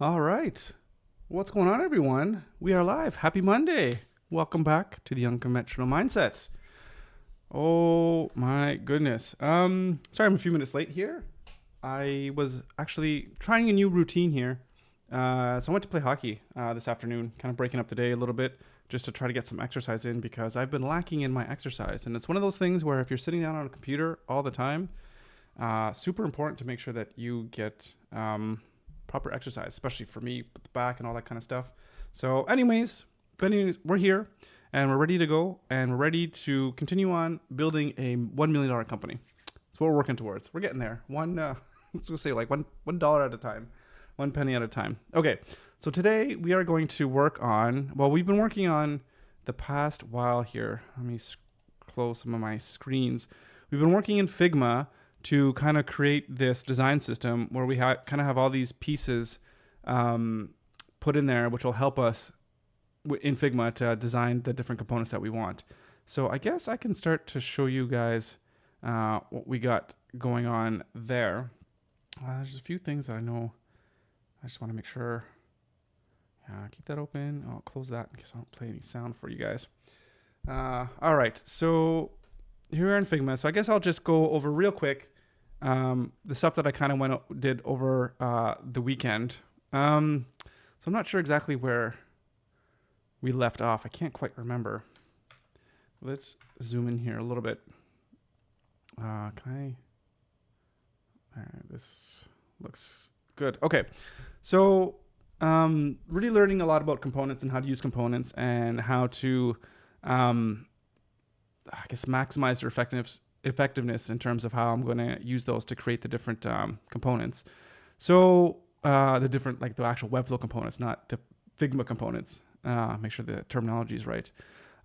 All right. What's going on, everyone? We are live. Happy Monday. Welcome back to the Unconventional Mindsets. Oh my goodness. Sorry I'm a few minutes late here. I was actually trying a new routine here. So I went to play hockey this afternoon, kind of breaking up the day a little bit just to try to get some exercise in because I've been lacking in my exercise. And it's one of those things where if you're sitting down on a computer all the time, super important to make sure that you get proper exercise, especially for me, with the back and all that kind of stuff. So anyways, we're here and we're ready to go and we're ready to continue on building a $1 million company. That's what we're working towards. We're getting there. Let's just say like $1 at a time, 1 penny at a time. Okay. So today we are going to work on, we've been working on the past while here. Let me close some of my screens. We've been working in Figma to kind of create this design system where we kind of have all these pieces put in there, which will help us in Figma to design the different components that we want. So I guess I can start to show you guys what we got going on there. There's a few things that I know. I just want to make sure. Keep that open. I'll close that in case I don't play any sound for you guys. All right. So here we are in Figma. So I guess I'll just go over real quick the stuff that I kind of did over the weekend. So I'm not sure exactly where we left off. I can't quite remember. Let's zoom in here a little bit. This looks good. Okay. So really learning a lot about components and how to use components and how to maximize their effectiveness in terms of how I'm going to use those to create the different components. So the different, like the actual Webflow components, not the Figma components. Make sure the terminology is right.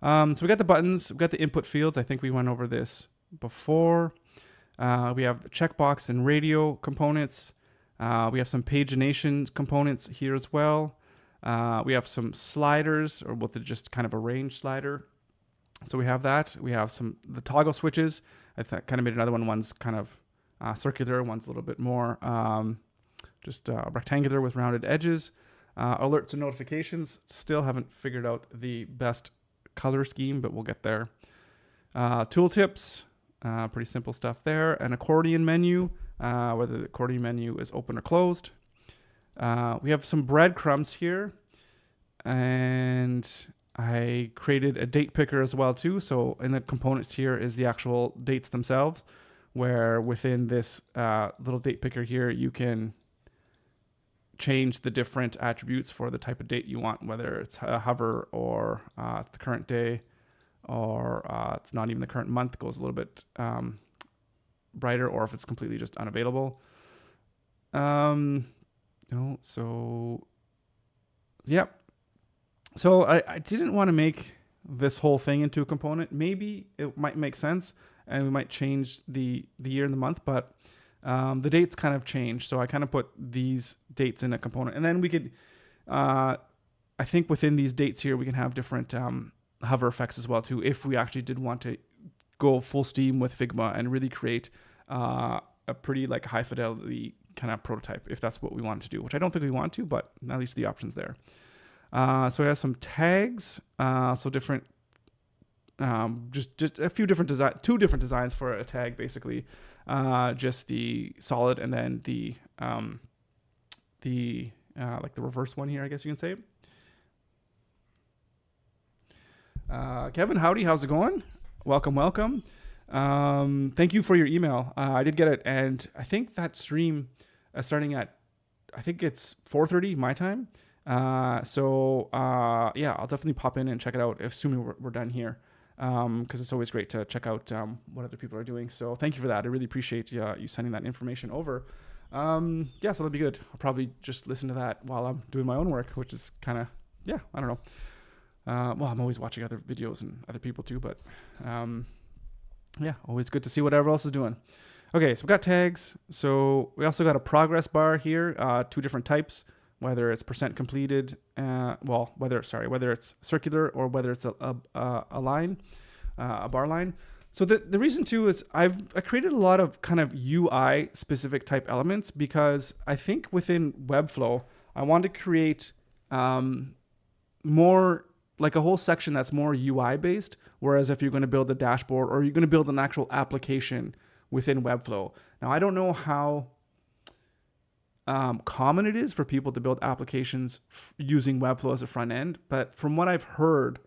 So we got the buttons, we got the input fields. I think we went over this before. We have the checkbox and radio components. We have some pagination components here as well. We have some sliders, or with just kind of a range slider. So we have that. We have the toggle switches. I kind of made another one. One's kind of circular. One's a little bit more just rectangular with rounded edges. Alerts and notifications. Still haven't figured out the best color scheme, but we'll get there. Tooltips. Pretty simple stuff there. An accordion menu, whether the accordion menu is open or closed. We have some breadcrumbs here. And I created a date picker as well too. So in the components here is the actual dates themselves, where within this little date picker here, you can change the different attributes for the type of date you want, whether it's a hover or it's the current day, or it's not even the current month, goes a little bit brighter, or if it's completely just unavailable. So I didn't want to make this whole thing into a component. Maybe it might make sense and we might change the year and the month, but the dates kind of change. So I kind of put these dates in a component, and then we could, I think within these dates here, we can have different hover effects as well too, if we actually did want to go full steam with Figma and really create a pretty like high fidelity kind of prototype, if that's what we want to do, which I don't think we want to, but at least the option's there. So we have some tags, so different, just a few different two different designs for a tag, basically, just the solid and then the like the reverse one here, I guess you can say. Kevin, howdy, how's it going? Welcome. Thank you for your email. I did get it, and I think that stream starting at, I think it's 4:30 my time. So I'll definitely pop in and check it out, assuming we're done here, because it's always great to check out what other people are doing. So thank you for that. I really appreciate you sending that information over. So that'll be good. I'll probably just listen to that while I'm doing my own work, which is kind of, I don't know. I'm always watching other videos and other people too, but always good to see what everyone else is doing. Okay, so we got tags. So we also got a progress bar here, two different types, whether it's percent completed, whether it's circular or whether it's a line, a bar line. So the reason too is I created a lot of kind of UI specific type elements, because I think within Webflow, I want to create more like a whole section that's more UI based. Whereas if you're going to build a dashboard or you're going to build an actual application within Webflow. Now, I don't know how common it is for people to build applications using Webflow as a front end, but from what I've heard,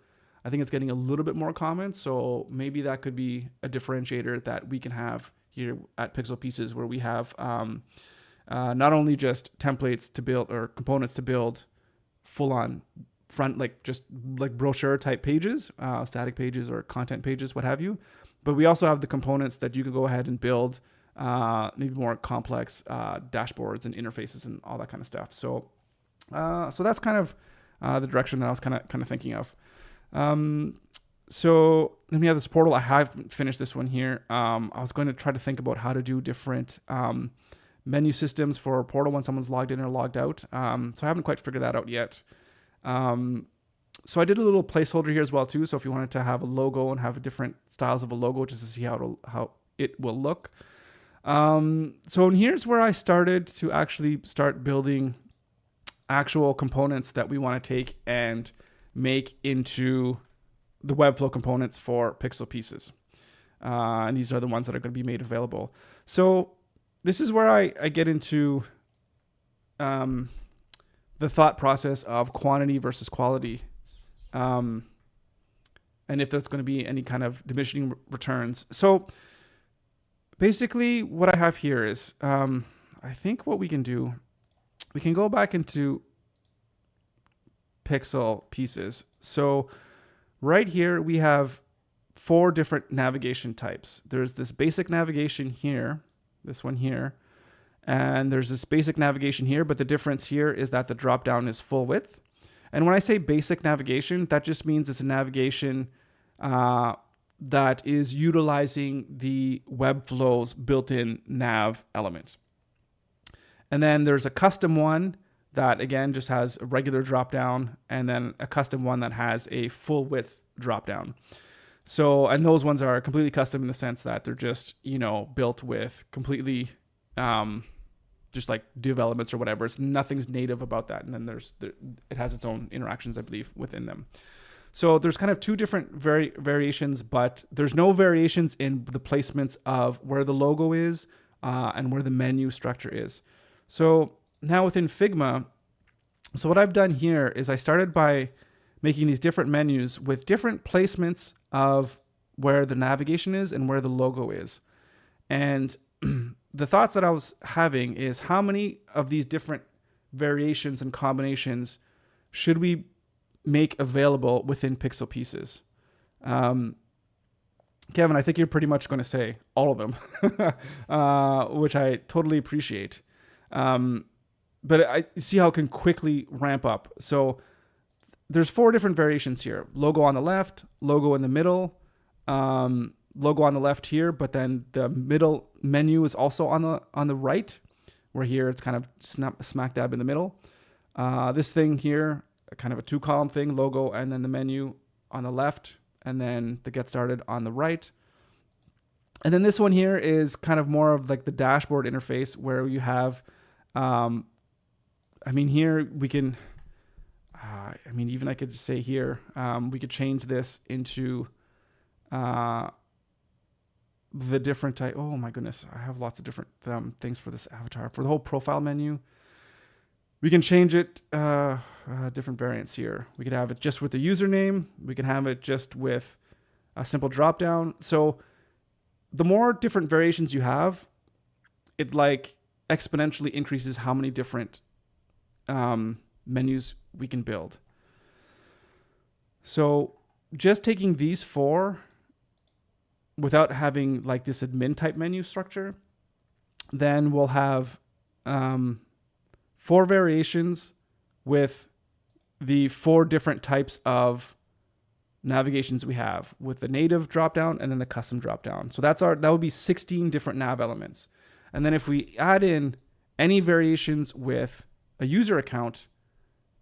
I think it's getting a little bit more common. So maybe that could be a differentiator that we can have here at Piixel Pieces, where we have not only just templates to build or components to build full on front, like just like brochure type pages, static pages or content pages, what have you. But we also have the components that you can go ahead and build maybe more complex dashboards and interfaces and all that kind of stuff. So that's kind of the direction that I was kind of thinking of. So then we have this portal. I haven't finished this one here. I was going to try to think about how to do different menu systems for a portal when someone's logged in or logged out. So I haven't quite figured that out yet. So I did a little placeholder here as well too. So if you wanted to have a logo and have different styles of a logo just to see how it will look. So here's where I started to actually start building actual components that we want to take and make into the Webflow components for Piixel Pieces. And these are the ones that are going to be made available. So this is where I get into the thought process of quantity versus quality. And if there's going to be any kind of diminishing returns. So basically what I have here is, I think what we can do, we can go back into Piixel Pieces. So right here, we have 4 different navigation types. There's this basic navigation here, this one here, and there's this basic navigation here, but the difference here is that the drop-down is full width. And when I say basic navigation, that just means it's a navigation that is utilizing the Webflow's built-in nav element. And then there's a custom one that, again, just has a regular drop-down, and then a custom one that has a full width drop-down. So, and those ones are completely custom in the sense that they're just, built with completely just like div elements or whatever. It's nothing's native about that. And then it has its own interactions, I believe, within them. So there's kind of 2 different variations, but there's no variations in the placements of where the logo is and where the menu structure is. So now within Figma, so what I've done here is I started by making these different menus with different placements of where the navigation is and where the logo is. And the thoughts that I was having is how many of these different variations and combinations should we make available within Piixel Pieces? Kevin, I think you're pretty much going to say all of them, which I totally appreciate. But I see how it can quickly ramp up. So there's 4 different variations here. Logo on the left, logo in the middle, logo on the left here, but then the middle menu is also on the right, where here it's kind of smack dab in the middle. This thing here, kind of a 2-column thing, logo, and then the menu on the left, and then the get started on the right. And then this one here is kind of more of like the dashboard interface, where you have, here we can, even I could just say here, we could change this into the different type. Oh my goodness, I have lots of different things for this avatar. For the whole profile menu, we can change it, different variants here. We could have it just with the username. We can have it just with a simple drop down. So the more different variations you have, it like exponentially increases how many different menus we can build. So just taking these 4 without having like this admin type menu structure, then we'll have 4 variations with the 4 different types of navigations we have, with the native dropdown and then the custom dropdown. So that would be 16 different nav elements. And then if we add in any variations with a user account,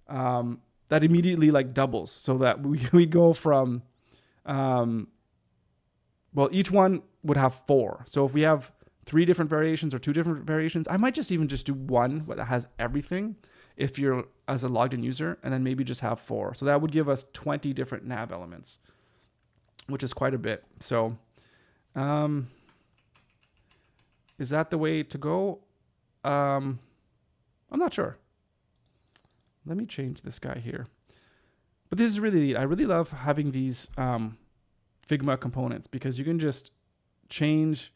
that immediately like doubles, so that we go from, each one would have 4. So if we have 3 different variations or 2 different variations, I might just do one that has everything. if you're as a logged in user, and then maybe just have 4. So that would give us 20 different nav elements, which is quite a bit. So is that the way to go? I'm not sure. Let me change this guy here. But this is really neat. I really love having these Figma components because you can just change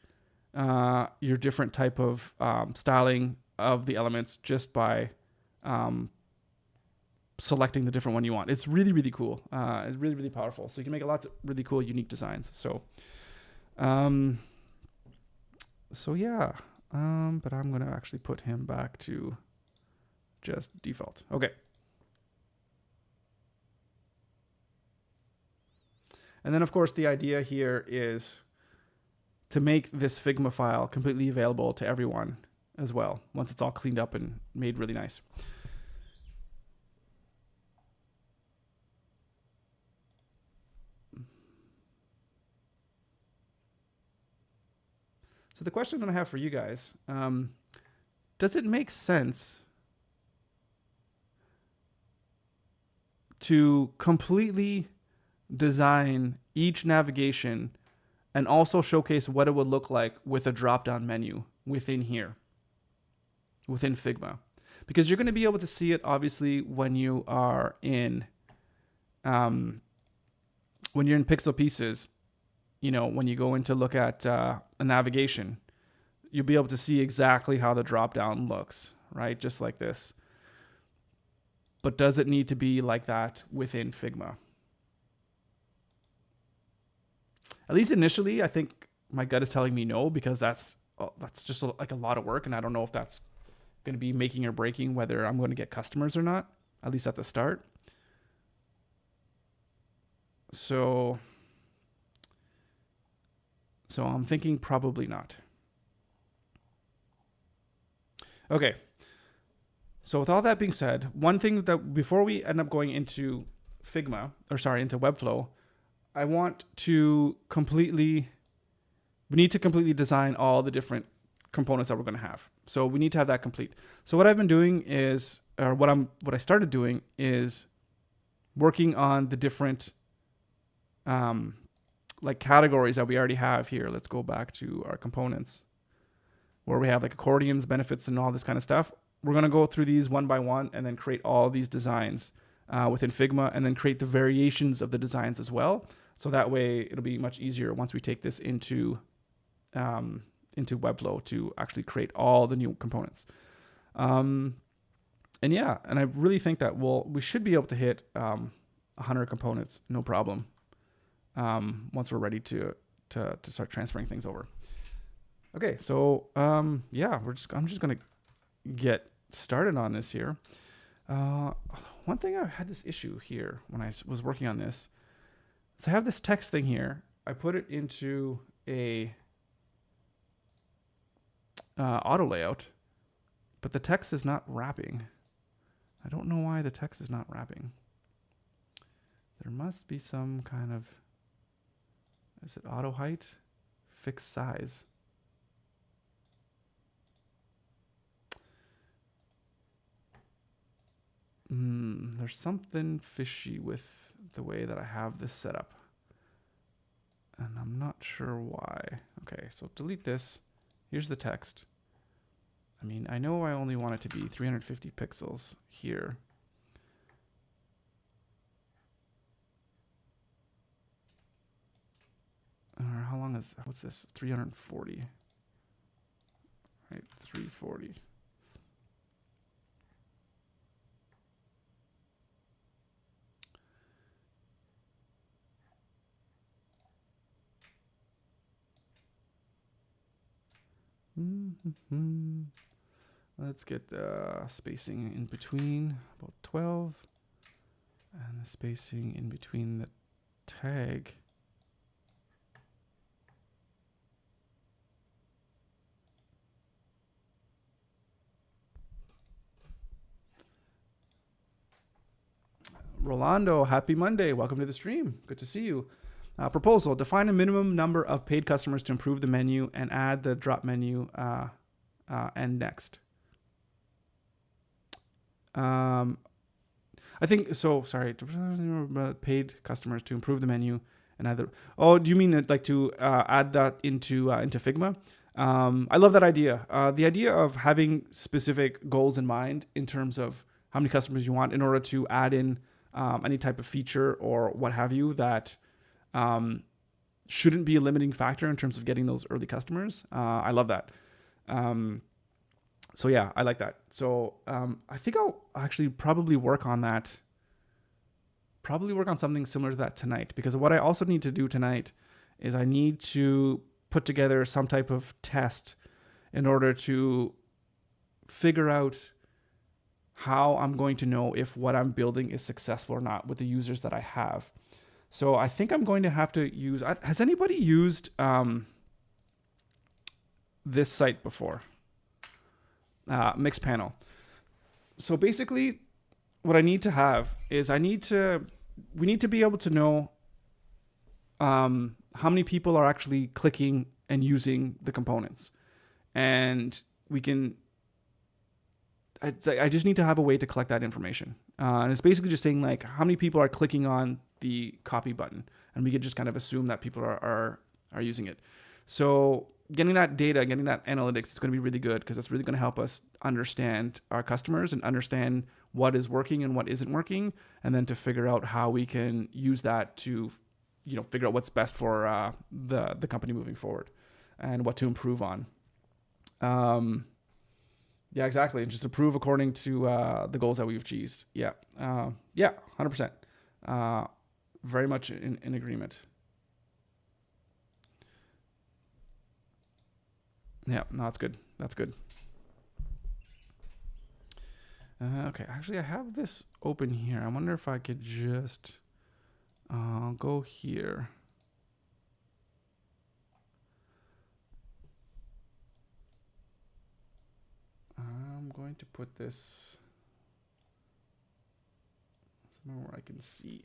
your different type of styling of the elements just by selecting the different one you want. It's really, really cool. It's really, really powerful. So you can make lots of really cool, unique designs. So, yeah. But I'm going to actually put him back to just default. Okay. And then, of course, the idea here is to make this Figma file completely available to everyone as well, once it's all cleaned up and made really nice. So the question that I have for you guys, does it make sense to completely design each navigation and also showcase what it would look like with a drop-down menu within here, within Figma? Because you're going to be able to see it obviously when you are in Piixel Pieces. You know, when you go in to look at a navigation, you'll be able to see exactly how the drop-down looks, right? Just like this. But does it need to be like that within Figma? At least initially, I think my gut is telling me no, because that's just like a lot of work, and I don't know if that's going to be making or breaking whether I'm going to get customers or not, at least at the start. So I'm thinking probably not. Okay. So with all that being said, one thing that before we end up going into into Webflow, we need to completely design all the different components that we're going to have. So we need to have that complete. So what I've been doing is, or what I started doing is working on the different like categories that we already have here. Let's go back to our components where we have like accordions, benefits, and all this kind of stuff. We're going to go through these one by one and then create all these designs within Figma, and then create the variations of the designs as well. So that way it'll be much easier once we take this into Webflow to actually create all the new components. And I really think that we should be able to hit 100 components, no problem. Once we're ready to start transferring things over. Okay, so I'm just gonna get started on this here. One thing I had this issue here when I was working on this. So I have this text thing here. I put it into a auto layout, but the text is not wrapping. I don't know why the text is not wrapping. There must be some kind of, is it auto height? Fixed size. There's something fishy with the way that I have this set up, and I'm not sure why. Okay, so delete this. Here's the text. I mean, I know I only want it to be 350 pixels here. How long is, what's this? 340. Right, 340. Let's get the spacing in between, about 12. And the spacing in between the tag. Rolando, happy Monday. Welcome to the stream. Good to see you. Proposal, define a minimum number of paid customers to improve the menu and add the drop menu and next. I think so. Sorry, paid customers to improve the menu and either. Oh, do you mean like to add that into Figma? I love that idea. The idea of having specific goals in mind in terms of how many customers you want in order to add in any type of feature or what have you that shouldn't be a limiting factor in terms of getting those early customers. I love that. So yeah, I like that. So I think I'll actually probably work on that. Probably work on something similar to that tonight, because what I also need to do tonight is I need to put together some type of test in order to figure out how I'm going to know if what I'm building is successful or not with the users that I have. So I think I'm going to have to use, has anybody used this site before? Mixpanel. So basically what I need to have is we need to be able to know how many people are actually clicking and using the components. And we can, I just need to have a way to collect that information. And it's basically just saying like how many people are clicking on the copy button. And we could just kind of assume that people are using it. So getting that data, getting that analytics is going to be really good, because that's really going to help us understand our customers and understand what is working and what isn't working, and then to figure out how we can use that to, figure out what's best for the company moving forward and what to improve on. Yeah, exactly. And just improve according to the goals that we've achieved. Yeah. 100%. Very much in agreement. Yeah, no, that's good. That's good. Okay, actually, I have this open here. I wonder if I could just go here. I'm going to put this somewhere where I can see.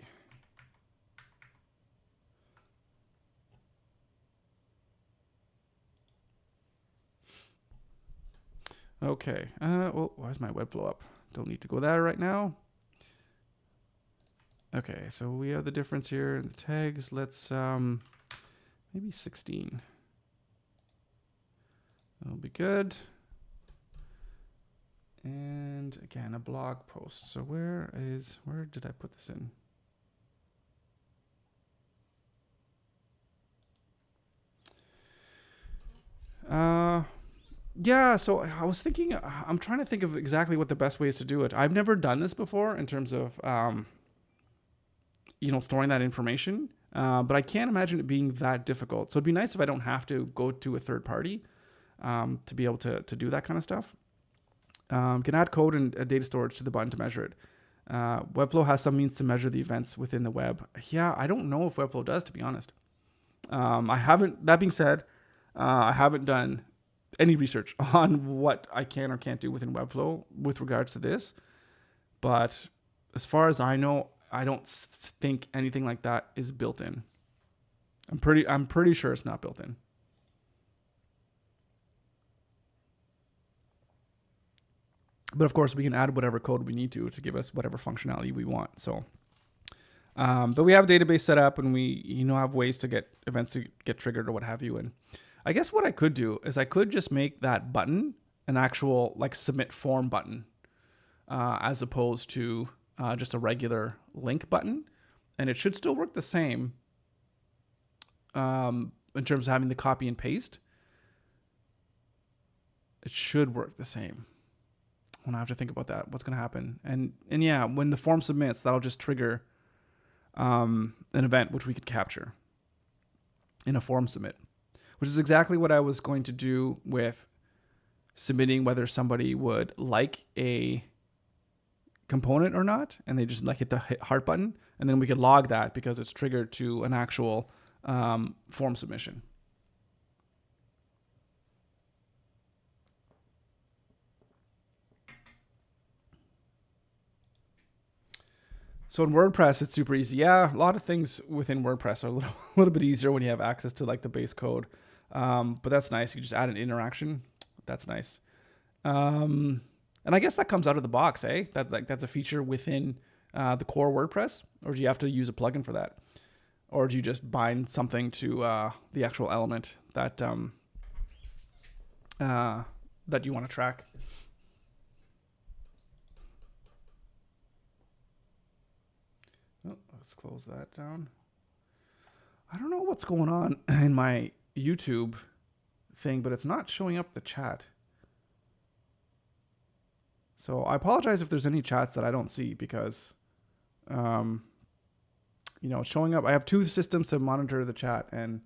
Okay. Well, why is my Webflow up? Don't need to go there right now. Okay, so we have the difference here in the tags. Let's maybe 16. That'll be good. And again, a blog post. So where did I put this in? Yeah, so I was thinking, I'm trying to think of exactly what the best way is to do it. I've never done this before in terms of, storing that information, but I can't imagine it being that difficult. So it'd be nice if I don't have to go to a third party to be able to do that kind of stuff. Can add code and data storage to the button to measure it. Webflow has some means to measure the events within the web. Yeah, I don't know if Webflow does, to be honest. That being said, I haven't done any research on what I can or can't do within Webflow with regards to this. But as far as I know, I don't think anything like that is built in. I'm pretty sure it's not built in. But of course, we can add whatever code we need to give us whatever functionality we want. So, but we have a database set up, and we have ways to get events to get triggered or what have you. And I guess what I could do is I could just make that button an actual like submit form button, as opposed to just a regular link button, and it should still work the same in terms of having the copy and paste. It should work the same. When I have to think about that, what's going to happen. And yeah, when the form submits, that'll just trigger an event which we could capture in a form submit, which is exactly what I was going to do with submitting whether somebody would like a component or not. And they just hit the heart button, and then we could log that because it's triggered to an actual form submission. So in WordPress, it's super easy. Yeah, a lot of things within WordPress are a little bit easier when you have access to like the base code. But that's nice. You just add an interaction. That's nice. And I guess that comes out of the box, eh? That's a feature within the core WordPress, or do you have to use a plugin for that? Or do you just bind something to the actual element that that you want to track? Oh, let's close that down. I don't know what's going on in my YouTube thing, but it's not showing up the chat. So I apologize if there's any chats that I don't see because, you know, it's showing up. I have two systems to monitor the chat, and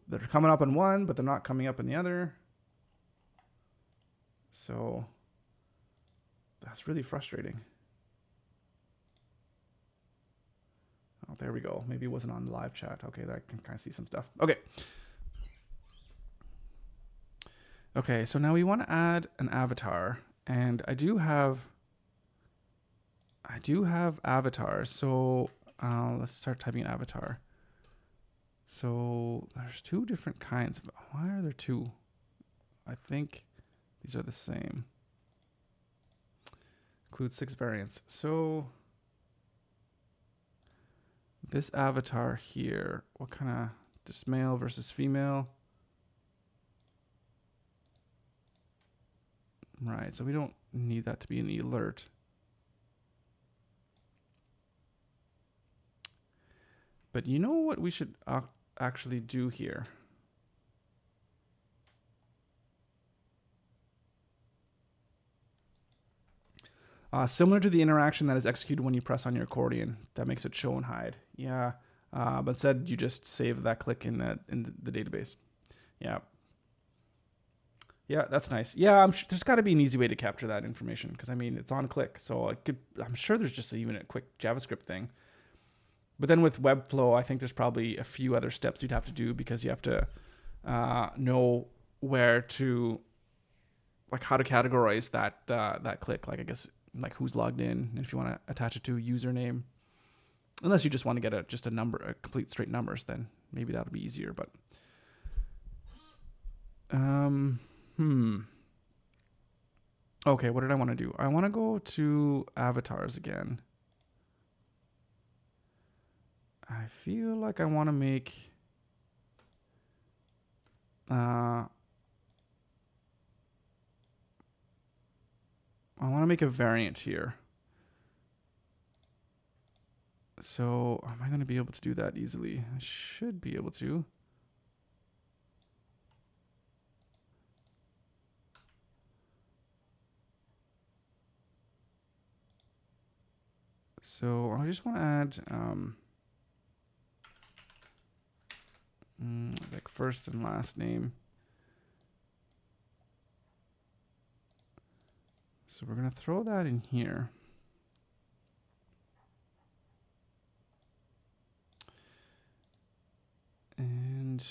they're coming up in one, but they're not coming up in the other. So that's really frustrating. Oh, there we go. Maybe it wasn't on the live chat. Okay, I can kind of see some stuff. Okay. Okay, so now we want to add an avatar, and I do have avatars. So let's start typing in avatar. So there's two different kinds of. Why are there two? I think these are the same. Include 6 variants. So this avatar here, what kind of, just male versus female? Right, so we don't need that to be an alert. But you know what we should actually do here? Similar to the interaction that is executed when you press on your accordion, that makes it show and hide. Yeah, but instead you just save that click in the database. Yeah. Yeah, that's nice. Yeah, there's got to be an easy way to capture that information because I mean it's on click, so I'm sure there's just even a quick JavaScript thing. But then with Webflow, I think there's probably a few other steps you'd have to do because you have to know where to, like, how to categorize that click. Like, I guess, like, who's logged in, and if you want to attach it to a username. Unless you just want to get just a number, a complete straight numbers, then maybe that'll be easier. But okay, what did I want to do? I want to go to avatars again. I feel like I want to make I want to make a variant here. So am I going to be able to do that easily? I should be able to. So I just want to add like first and last name. So we're going to throw that in here. And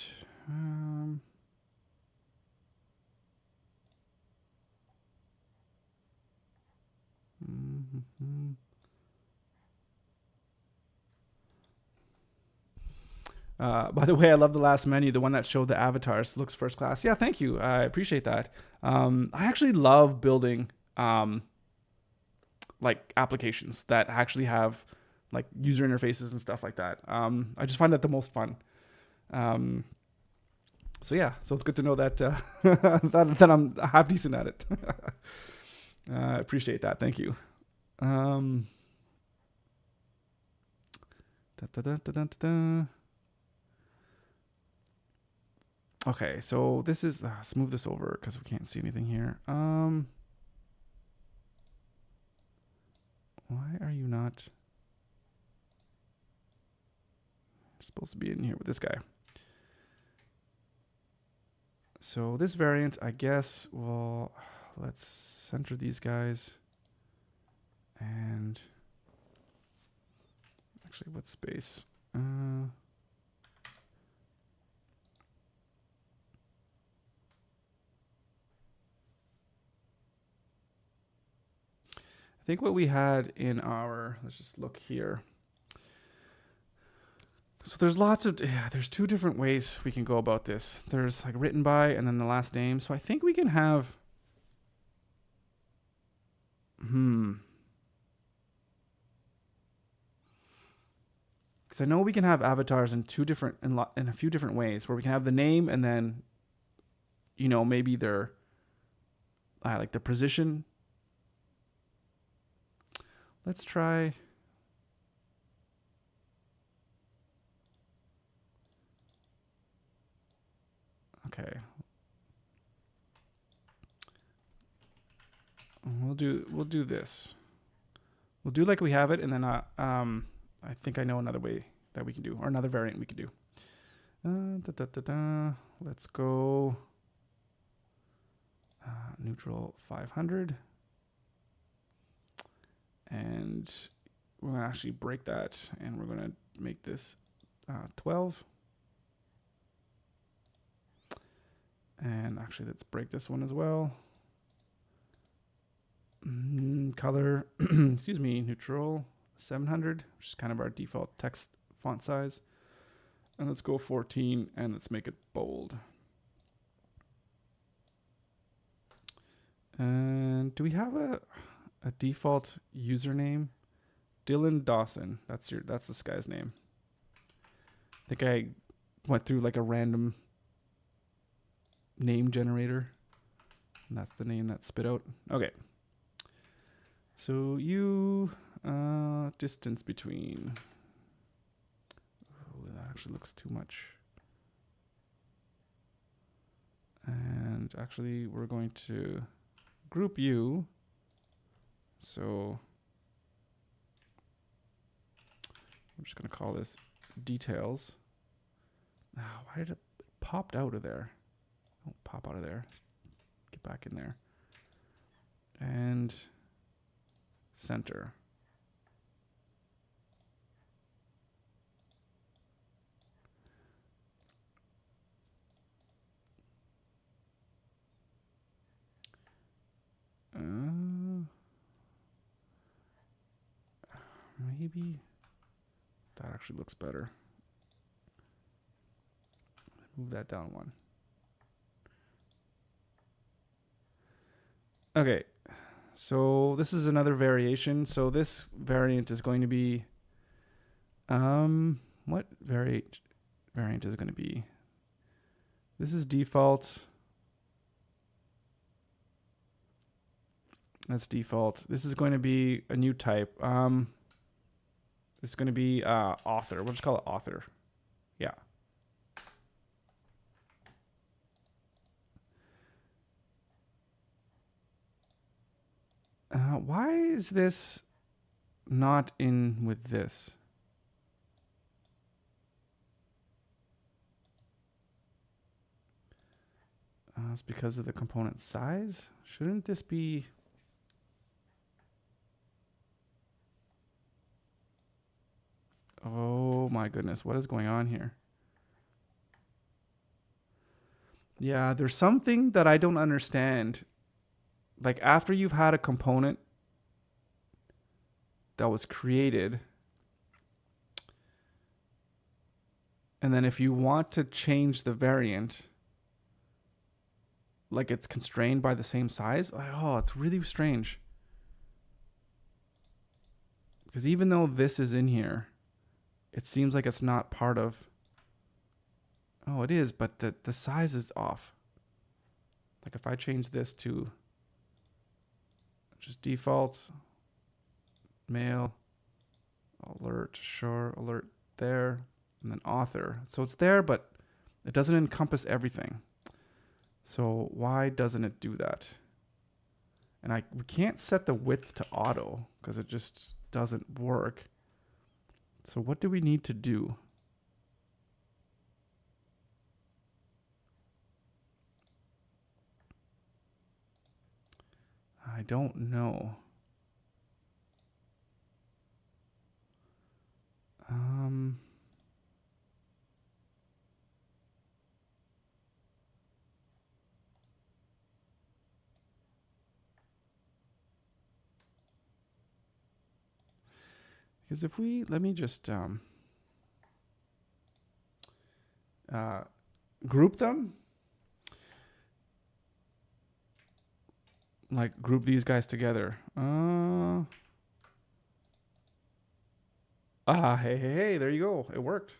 by the way, I love the last menu, the one that showed the avatars. Looks first class. Yeah, thank you. I appreciate that. I actually love building like applications that actually have like user interfaces and stuff like that. I just find that the most fun. So yeah, so it's good to know that that I'm half decent at it. I appreciate that. Thank you. Okay, so this is, let's move this over because we can't see anything here. Why are you not supposed to be in here with this guy? So this variant, I guess, well, let's center these guys. And actually, what space? I think what we had in our, let's just look here. So there's lots of, there's two different ways we can go about this. There's like written by and then the last name. So I think we can have, Because I know we can have avatars in in a few different ways, where we can have the name and then, you know, maybe their like the position. Let's try. Okay. We'll do this. We'll do like we have it, and then I think I know another way that we can do, or another variant we can do. Let's go neutral 500, and we're gonna actually break that, and we're gonna make this 12. And actually, let's break this one as well. Color, excuse me, neutral 700, which is kind of our default text font size. And let's go 14, and let's make it bold. And do we have a default username? Dylan Dawson. That's this guy's name. I think I went through like a random name generator, and that's the name that spit out. Okay. So distance between. Oh, that actually looks too much. And actually, we're going to group you. So I'm just going to call this details. Why did it popped out of there? Don't pop out of there. Get back in there. And center. Maybe that actually looks better. Move that down one. Okay, so this is another variation. So this variant is going to be, what variant is it going to be? This is default. That's default. This is going to be a new type. It's going to be author. We'll just call it author. Yeah. Why is this not in with this? It's because of the component size. Shouldn't this be... Oh my goodness, what is going on here? Yeah, there's something that I don't understand. Like after you've had a component that was created, and then if you want to change the variant, like it's constrained by the same size, oh, it's really strange. Because even though this is in here, it seems like it's not part of... Oh, it is, but the size is off. Like if I change this to just default, mail, alert, sure, alert there, and then author. So it's there, but it doesn't encompass everything. So why doesn't it do that? And we can't set the width to auto because it just doesn't work. So what do we need to do? I don't know. Because if we, let me just group them. like group these guys together. Hey, there you go. It worked.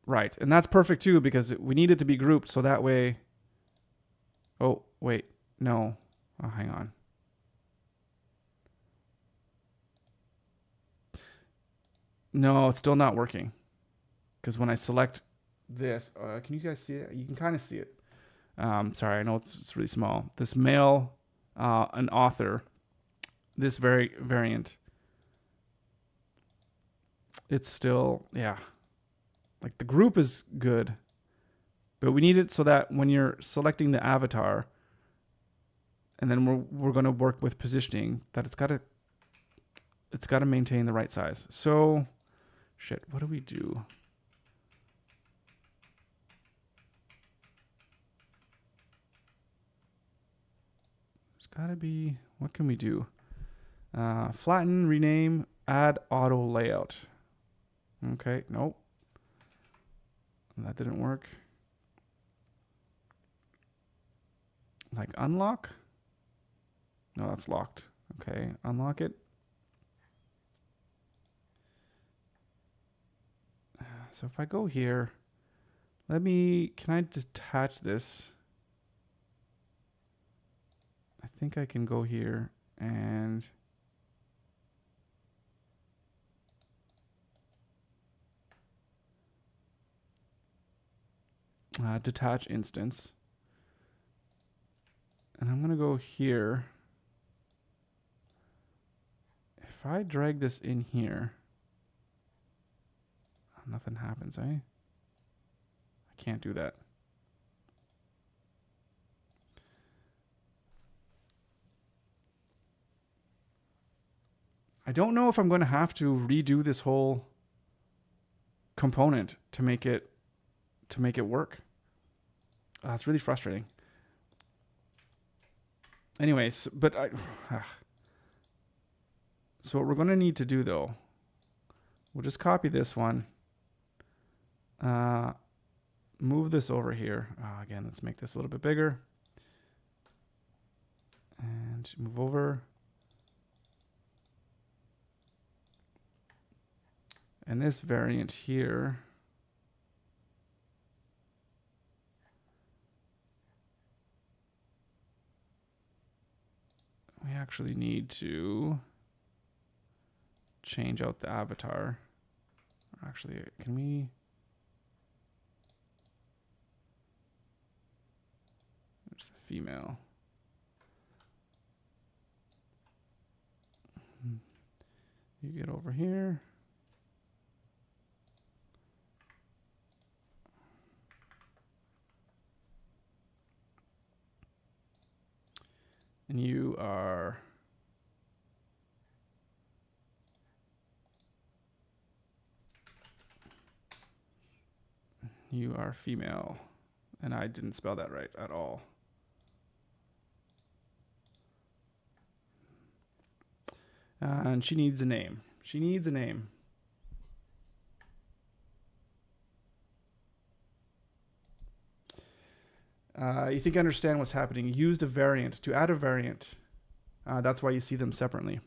Right. And that's perfect too, because we need it to be grouped so that way. Oh, wait. No. Oh, hang on. No, it's still not working. Because when I select this, can you guys see it? You can kind of see it. Sorry, I know it's really small. This male, an author, this variant, it's still, yeah. Like the group is good, but we need it so that when you're selecting the avatar, and then we're going to work with positioning, that it's got to maintain the right size. So, shit, what do we do? There's got to be, what can we do? Flatten, rename, add auto layout. Okay, nope. That didn't work. Like unlock? No, that's locked. Okay, unlock it. So if I go here, can I detach this? I think I can go here and detach instance. And I'm going to go here. If I drag this in here, nothing happens, eh? I can't do that. I don't know if I'm going to have to redo this whole component to make it work. It's really frustrating. Anyways, but so what we're going to need to do though, we'll just copy this one. Move this over here. Again, let's make this a little bit bigger. And move over. And this variant here, we actually need to change out the avatar. Actually, can we? There's the female. You get over here. And you are female. And I didn't spell that right at all. And she needs a name. She needs a name. You think I understand what's happening. You used a variant to add a variant. That's why you see them separately.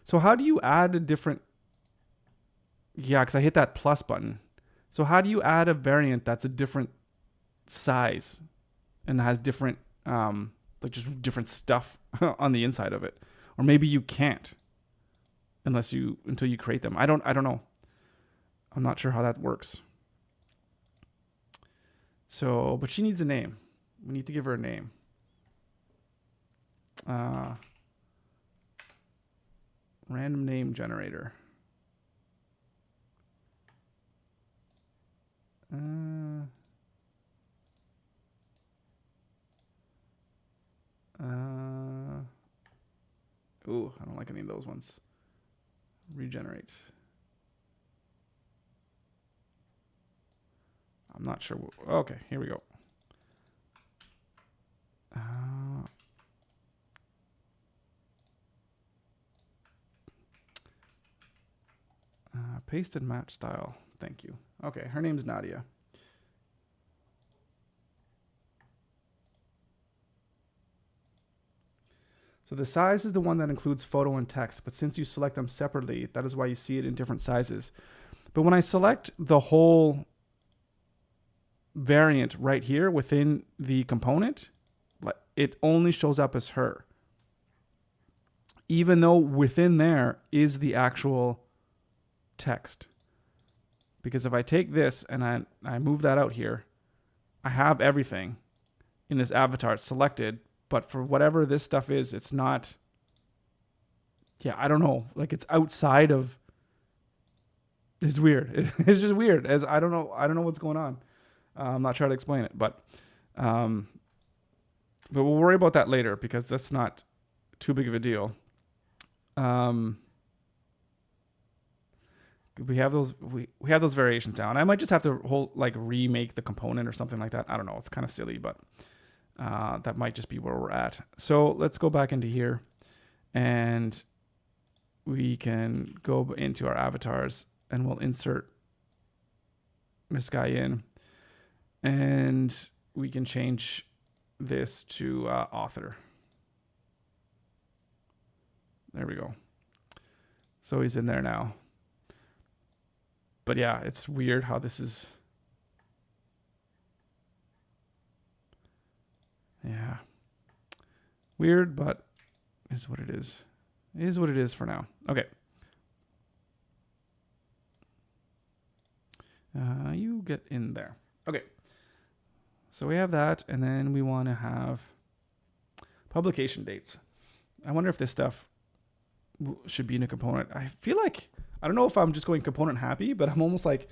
So how do you add a different... Yeah, because I hit that plus button. So how do you add a variant that's a different size and has different, like just different stuff on the inside of it? Or maybe you can't until you create them. I don't know. I'm not sure how that works. So, but she needs a name. We need to give her a name. Random name generator. Ooh, I don't like any of those ones. Regenerate. I'm not sure. Okay, here we go. Paste and match style. Thank you. Okay, her name's Nadia. So the size is the one that includes photo and text, but since you select them separately, that is why you see it in different sizes. But when I select the whole variant right here within the component, it only shows up as her, even though within there is the actual text. Because if I take this and I move that out here, I have everything in this avatar. It's selected, but for whatever this stuff is, it's not, yeah, I don't know. Like it's outside of, it's weird. It's just weird. As I don't know what's going on. I'm not trying to explain it, but we'll worry about that later because that's not too big of a deal. We have those variations down. I might just have to remake the component or something like that. I don't know. It's kind of silly, but that might just be where we're at. So let's go back into here and we can go into our avatars and we'll insert this guy in and we can change this to author. There we go. So he's in there now. But yeah, it's weird how this is. Yeah. Weird, but is what it is. It is what it is for now. Okay. You get in there. Okay. So we have that, and then we want to have publication dates. I wonder if this stuff should be in a component. I feel like, I don't know if I'm just going component happy, but I'm almost like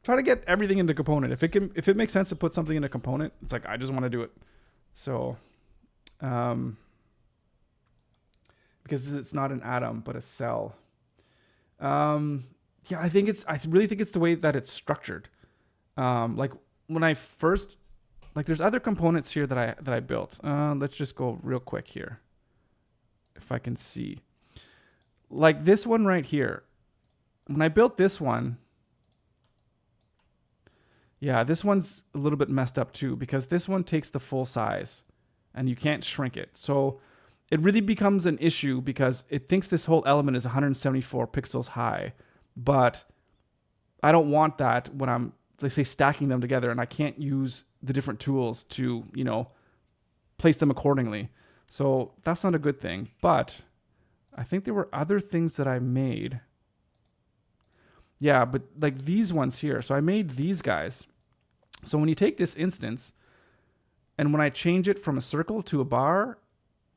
try to get everything into component. If it makes sense to put something in a component, it's like I just want to do it. So, because it's not an atom but a cell. Yeah, I really think it's the way that it's structured. Like when I first, like there's other components here that I built. Let's just go real quick here, if I can see. Like this one right here. When I built this one, yeah, this one's a little bit messed up too because this one takes the full size and you can't shrink it. So it really becomes an issue because it thinks this whole element is 174 pixels high, but I don't want that when I'm, let's say, stacking them together and I can't use the different tools to, place them accordingly. So that's not a good thing, but I think there were other things that I made. Yeah, but like these ones here. So I made these guys. So when you take this instance and when I change it from a circle to a bar,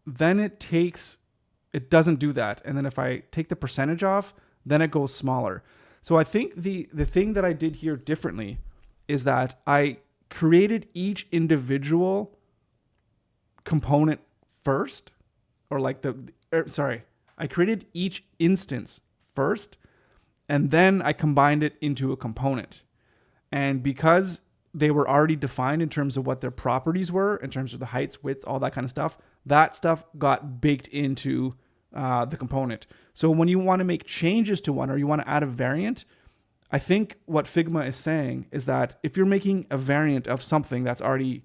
then it doesn't do that. And then if I take the percentage off, then it goes smaller. So I think the thing that I did here differently is that I created each individual component first, or like I created each instance first, and then I combined it into a component. And because they were already defined in terms of what their properties were, in terms of the heights, width, all that kind of stuff, that stuff got baked into the component. So when you want to make changes to one or you want to add a variant, I think what Figma is saying is that if you're making a variant of something that's already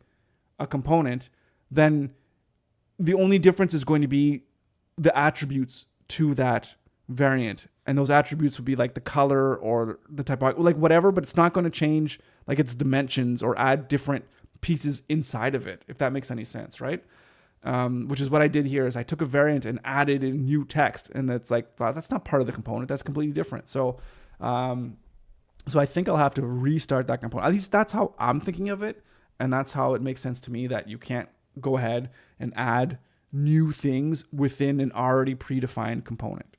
a component, then the only difference is going to be the attributes to that variant. And those attributes would be like the color or the typography, like whatever, but it's not going to change like its dimensions or add different pieces inside of it, if that makes any sense, right? Which is what I did here is I took a variant and added in new text, and that's like, wow, that's not part of the component. That's completely different. So I think I'll have to restart that component. At least that's how I'm thinking of it. And that's how it makes sense to me that you can't go ahead and add new things within an already predefined component.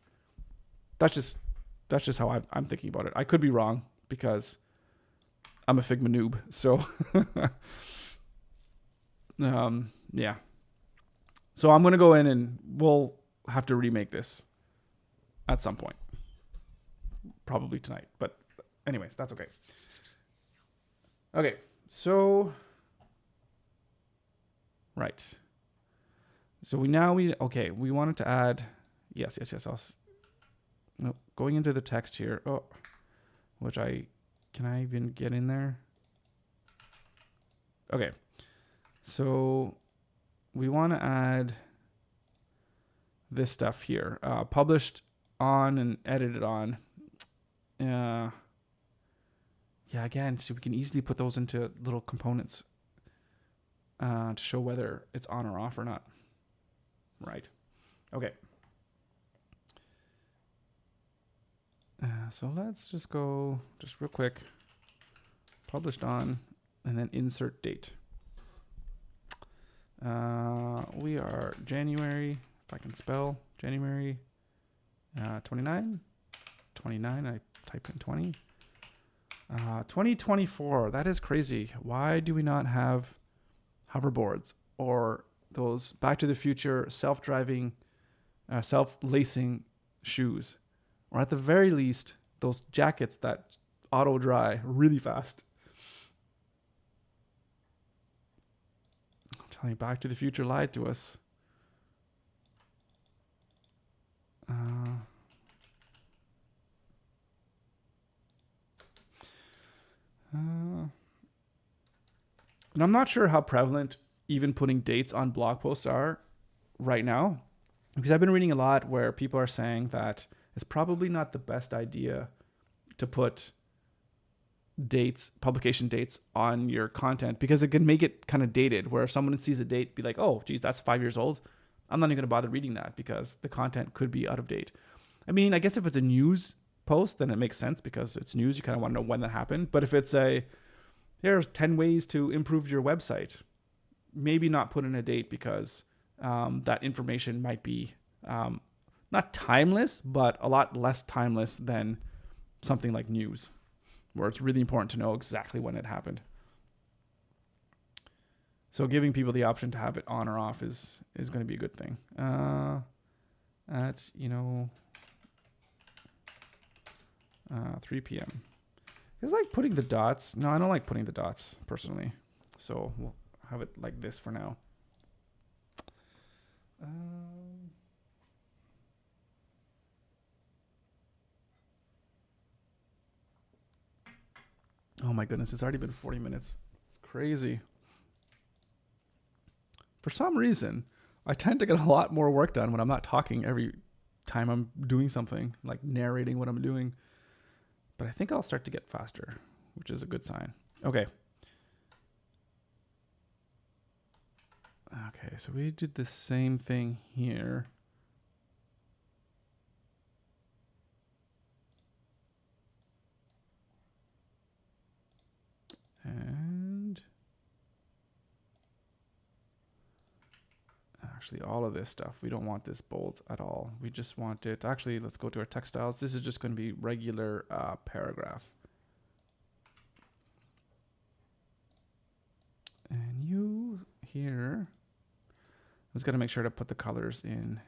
That's just how I'm thinking about it. I could be wrong because I'm a Figma noob. So, yeah. So I'm going to go in and we'll have to remake this at some point. Probably tonight. But anyways, that's okay. Okay. So, right. So we wanted to add, yes. Going into the text here. Oh, can I even get in there? Okay. So we want to add this stuff here. Published on and edited on. Yeah, again, so we can easily put those into little components to show whether it's on or off or not. Right. Okay. So let's just go just real quick. Published on, and then insert date. We are January, if I can spell, January 29. 29, I type in 20. 2024, that is crazy. Why do we not have hoverboards or those Back to the Future self-driving, self-lacing shoes? Or at the very least, those jackets that auto dry really fast. I'm telling you, Back to the Future lied to us. And I'm not sure how prevalent even putting dates on blog posts are right now, because I've been reading a lot where people are saying that it's probably not the best idea to put dates, publication dates on your content, because it can make it kind of dated, where if someone sees a date, be like, oh, geez, that's 5 years old. I'm not even going to bother reading that because the content could be out of date. I mean, I guess if it's a news post, then it makes sense because it's news. You kind of want to know when that happened. But if it's here's 10 ways to improve your website, maybe not put in a date, because that information might be not timeless, but a lot less timeless than something like news, where it's really important to know exactly when it happened. So giving people the option to have it on or off is going to be a good thing. At 3 p.m. It's like putting the dots. No, I don't like putting the dots personally. So we'll have it like this for now. Oh my goodness, it's already been 40 minutes. It's crazy. For some reason, I tend to get a lot more work done when I'm not talking every time I'm doing something, like narrating what I'm doing. But I think I'll start to get faster, which is a good sign. Okay. Okay, so we did the same thing here. And actually all of this stuff, we don't want this bold at all. We just want it, actually, let's go to our text styles. This is just going to be regular paragraph. And you here, I was going to make sure to put the colors in.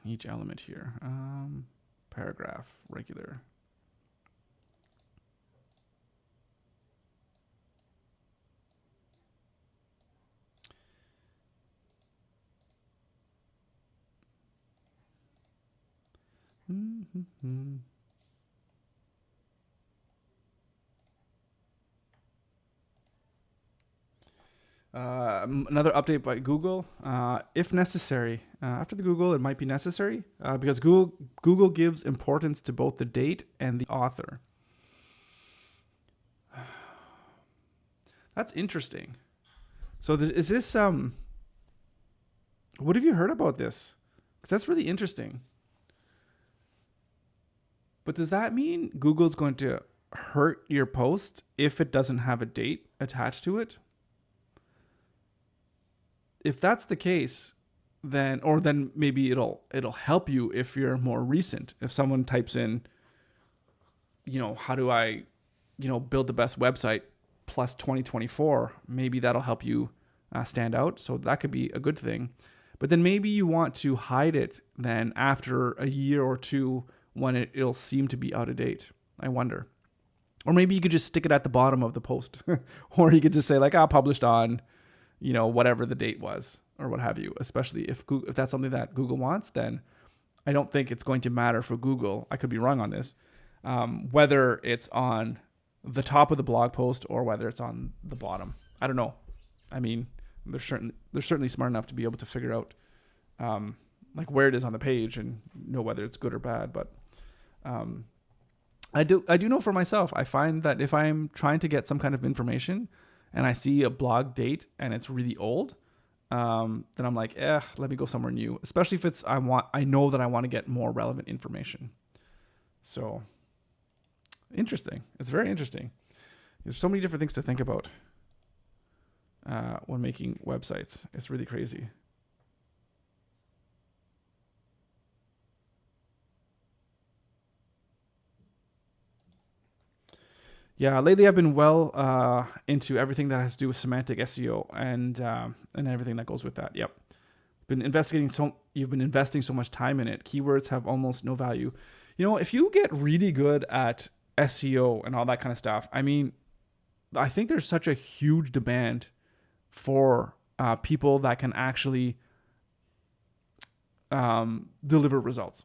Each element here. Paragraph, regular. Another update by Google, if necessary. After the Google, it might be necessary because Google gives importance to both the date and the author. That's interesting. So is this what have you heard about this? Because that's really interesting. But does that mean Google's going to hurt your post if it doesn't have a date attached to it? If that's the case, then maybe it'll help you if you're more recent. If someone types in, how do I, build the best website plus 2024, maybe that'll help you stand out. So that could be a good thing. But then maybe you want to hide it then after a year or two when it'll seem to be out of date. I wonder. Or maybe you could just stick it at the bottom of the post. Or you could just say published on, whatever the date was or what have you. Especially if that's something that Google wants, then I don't think it's going to matter for Google. I could be wrong on this. Whether it's on the top of the blog post or whether it's on the bottom. I don't know. I mean, they're certainly smart enough to be able to figure out like where it is on the page and know whether it's good or bad. But I do know for myself, I find that if I'm trying to get some kind of information and I see a blog date and it's really old, then I'm like, let me go somewhere new. Especially if it's I know that I want to get more relevant information. So interesting. It's very interesting. There's so many different things to think about when making websites. It's really crazy. Yeah, lately I've been well into everything that has to do with semantic SEO and everything that goes with that. Yep. You've been investing so much time in it. Keywords have almost no value. You know, if you get really good at SEO and all that kind of stuff, I mean, I think there's such a huge demand for people that can actually deliver results.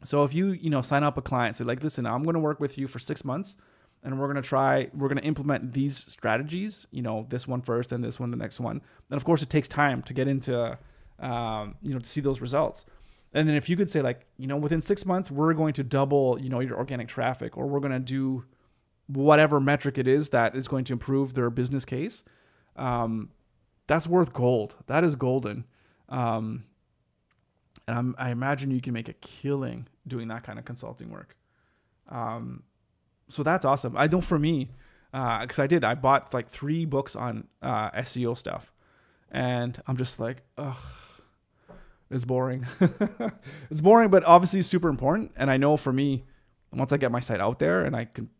So if you sign up a client, say like, listen, I'm going to work with you for 6 months. And we're going to implement these strategies, this one first and this one, the next one. And of course it takes time to get into, to see those results. And then if you could say like, within 6 months, we're going to double, your organic traffic, or we're going to do whatever metric it is that is going to improve their business case. That's worth gold. That is golden. And I imagine you can make a killing doing that kind of consulting work. So that's awesome. I know for me, because I bought like 3 books on SEO stuff, and I'm just like, ugh, it's boring. It's boring, but obviously super important. And I know for me, once I get my site out there and I can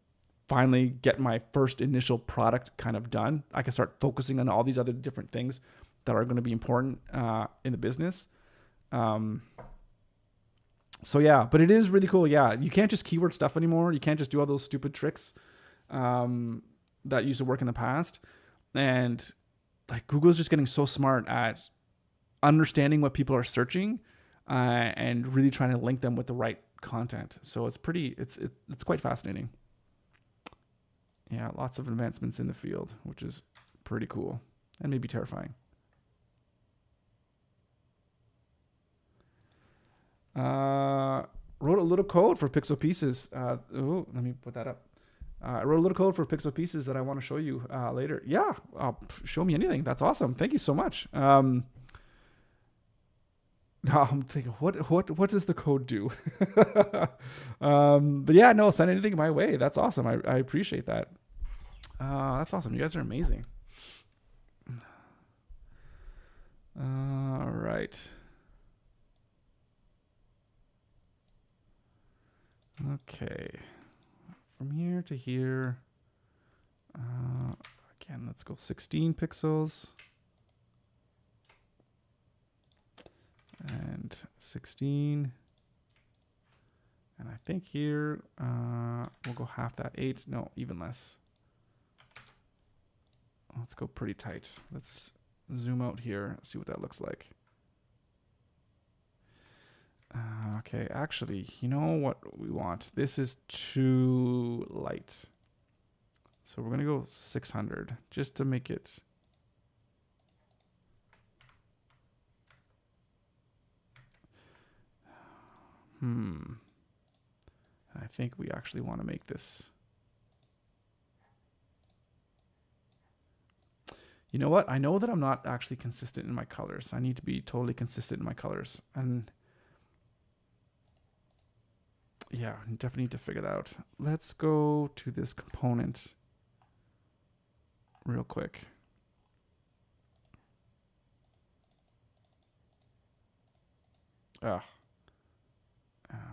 finally get my first initial product kind of done, I can start focusing on all these other different things that are going to be important in the business. So yeah, but it is really cool. Yeah, you can't just keyword stuff anymore. You can't just do all those stupid tricks that used to work in the past. And like Google's just getting so smart at understanding what people are searching and really trying to link them with the right content. So it's quite fascinating. Yeah, lots of advancements in the field, which is pretty cool and maybe terrifying. Wrote a little code for Piixel Pieces. Let me put that up. I wrote a little code for Piixel Pieces that I want to show you later. Yeah, show me anything. That's awesome. Thank you so much. I'm thinking, what does the code do? But yeah, no, send anything my way. That's awesome. I appreciate that. That's awesome. You guys are amazing. All right. Okay, from here to here, again, let's go 16 pixels and 16. And I think here, we'll go half that, 8, no, even less. Let's go pretty tight. Let's zoom out here, see what that looks like. Okay, actually, you know what we want? This is too light. So we're going to go 600 just to make it. I think we actually want to make this. You know what? I know that I'm not actually consistent in my colors. I need to be totally consistent in my colors. And yeah, I definitely need to figure that out. Let's go to this component real quick.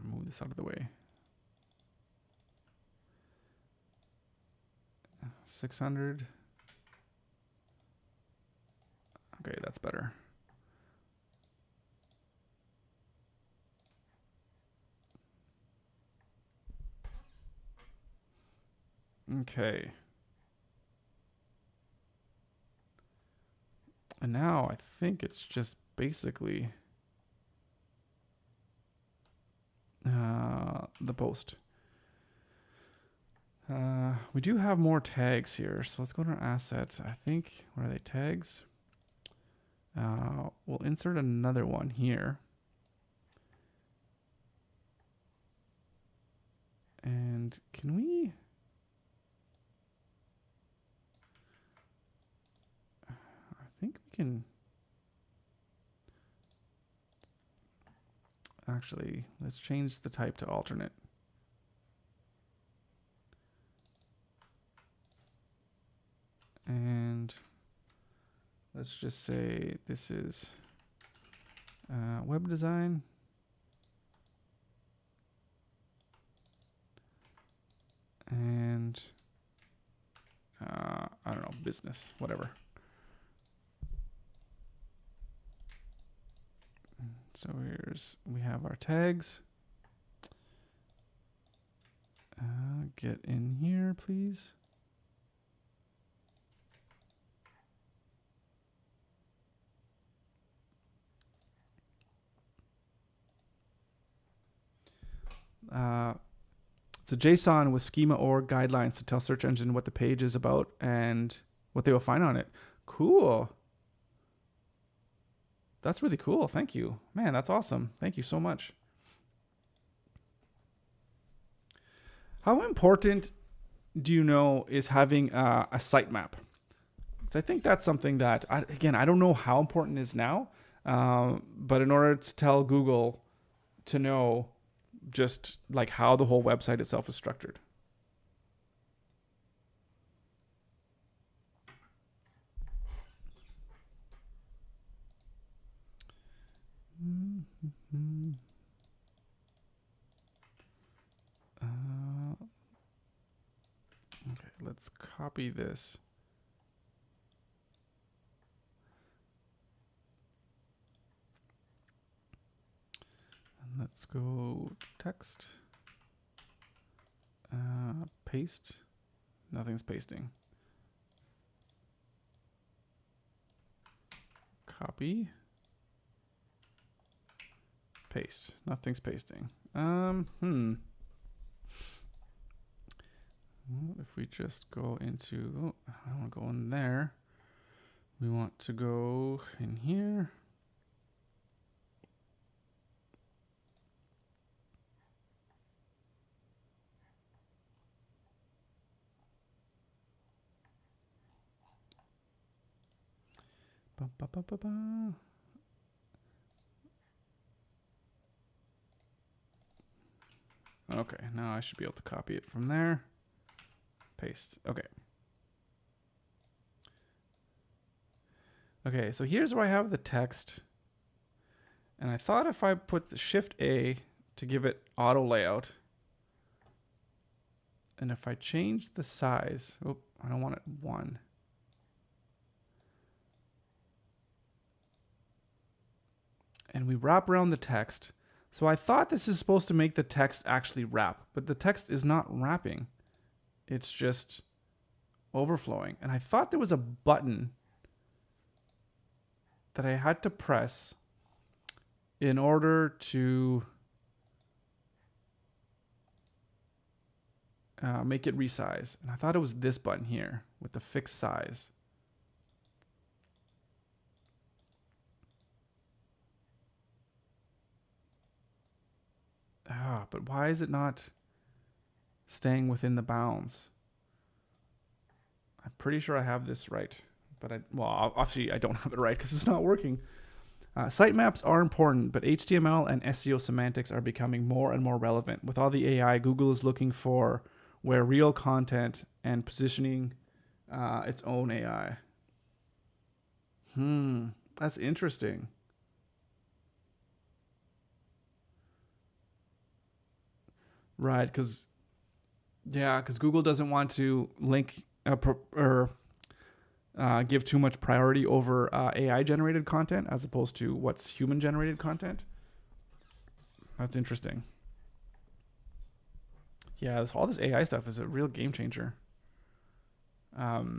Move this out of the way. 600. Okay, that's better. Okay. And now I think it's just basically the post. We do have more tags here. So let's go to our assets. I think, what are they, tags? We'll insert another one here. And can we... I think we can... Actually, let's change the type to alternate. And let's just say this is web design. And I don't know, business, whatever. So we have our tags. Get in here, please. It's a JSON with schema or guidelines to tell search engine what the page is about and what they will find on it. Cool. That's really cool. Thank you. Man, that's awesome. Thank you so much. How important do you know is having a sitemap? So I think that's something that, I don't know how important it is now, but in order to tell Google to know just like how the whole website itself is structured. Okay, let's copy this. And let's go text. Paste. Nothing's pasting. Copy. Paste. Nothing's pasting. Well, if we just go into, I don't want to go in there. We want to go in here. Ba, ba, ba, ba, ba. Okay, now I should be able to copy it from there. Paste. Okay. Okay, so here's where I have the text. And I thought if I put the Shift A to give it auto layout, and if I change the size, oh, I don't want it 1. And we wrap around the text. So I thought this is supposed to make the text actually wrap, but the text is not wrapping. It's just overflowing. And I thought there was a button that I had to press in order to make it resize. And I thought it was this button here with the fixed size. But why is it not staying within the bounds? I'm pretty sure I have this right, but well, obviously I don't have it right because it's not working. Sitemaps are important, but HTML and SEO semantics are becoming more and more relevant. With all the AI, Google is looking for where real content and positioning its own AI. That's interesting. Right, because Google doesn't want to link or give too much priority over AI generated content as opposed to what's human generated content. That's interesting. Yeah, all this AI stuff is a real game changer. Well,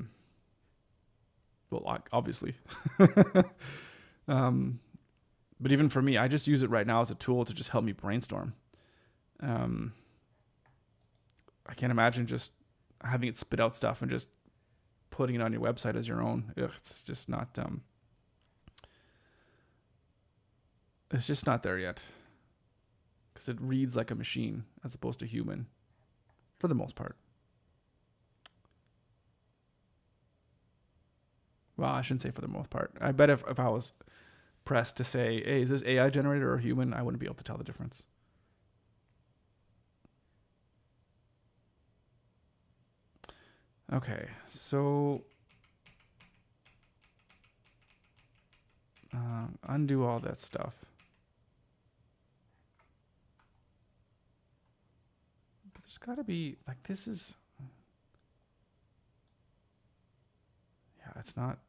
obviously. But even for me, I just use it right now as a tool to just help me brainstorm. I can't imagine just having it spit out stuff and just putting it on your website as your own. Ugh, it's just not there yet, because it reads like a machine as opposed to human for the most part. Well, I shouldn't say for the most part. I bet if I was pressed to say, hey, is this AI generated or human, I wouldn't be able to tell the difference. Okay, so undo all that stuff. But there's got to be, like, this is, yeah, it's not.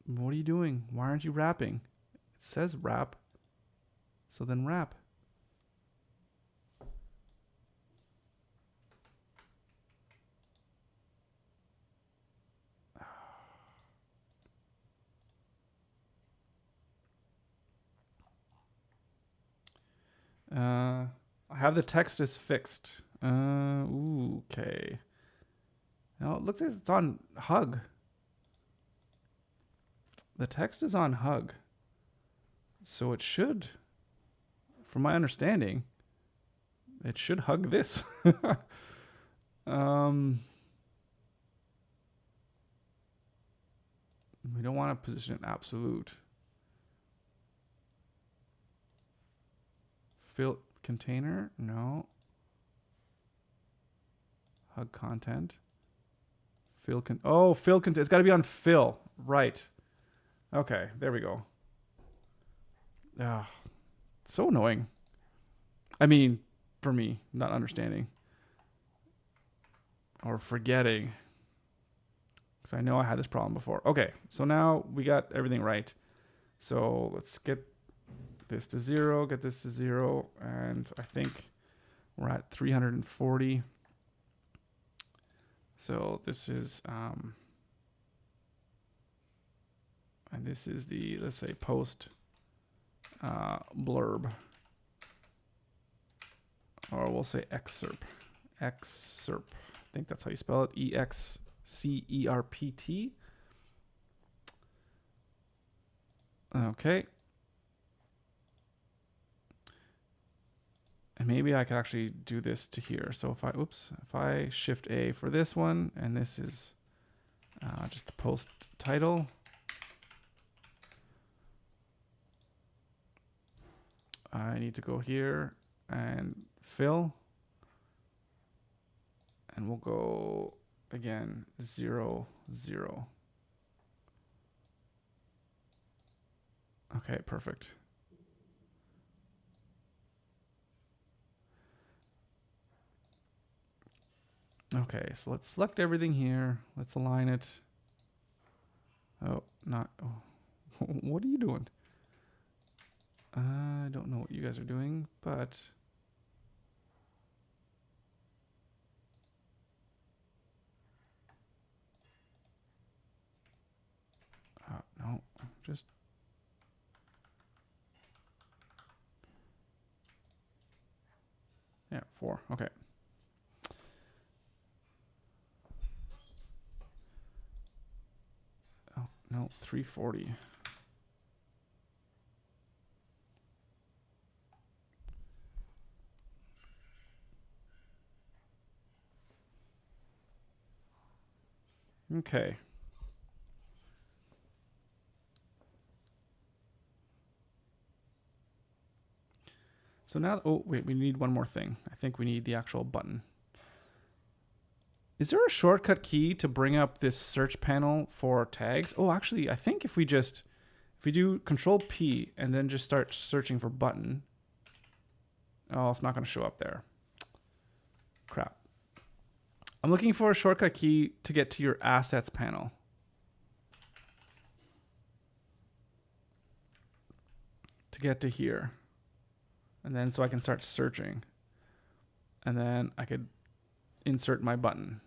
What are you doing? Why aren't you wrapping? It says wrap, so then wrap. I have the text is fixed. Ooh, okay. Now it looks like it's on hug. The text is on hug. So it should, from my understanding, it should hug this. We don't want to position it absolute. Fill container, no. Hug content. Fill fill content. It's got to be on fill, right? Okay, there we go. Ah, so annoying. I mean, for me, not understanding or forgetting, because I know I had this problem before. Okay, so now we got everything right. So let's get this to 0, get this to 0, and I think we're at 340. So this is, and this is the, let's say, post blurb, or we'll say excerpt. Excerpt. I think that's how you spell it. EXCERPT. Okay. And maybe I could actually do this to here. So if I shift A for this one, and this is just the post title. I need to go here and fill. And we'll go again 0, 0. Okay, perfect. Okay, so let's select everything here. Let's align it. Oh, not. Oh. What are you doing? I don't know what you guys are doing, but no, just yeah, 4. Okay. Oh no, 340. Okay. So now, oh wait, we need one more thing. I think we need the actual button. Is there a shortcut key to bring up this search panel for tags? Oh, actually, I think if we do Control P and then just start searching for button. Oh, it's not going to show up there. Crap. I'm looking for a shortcut key to get to your assets panel. To get to here. And then so I can start searching. And then I could insert my button.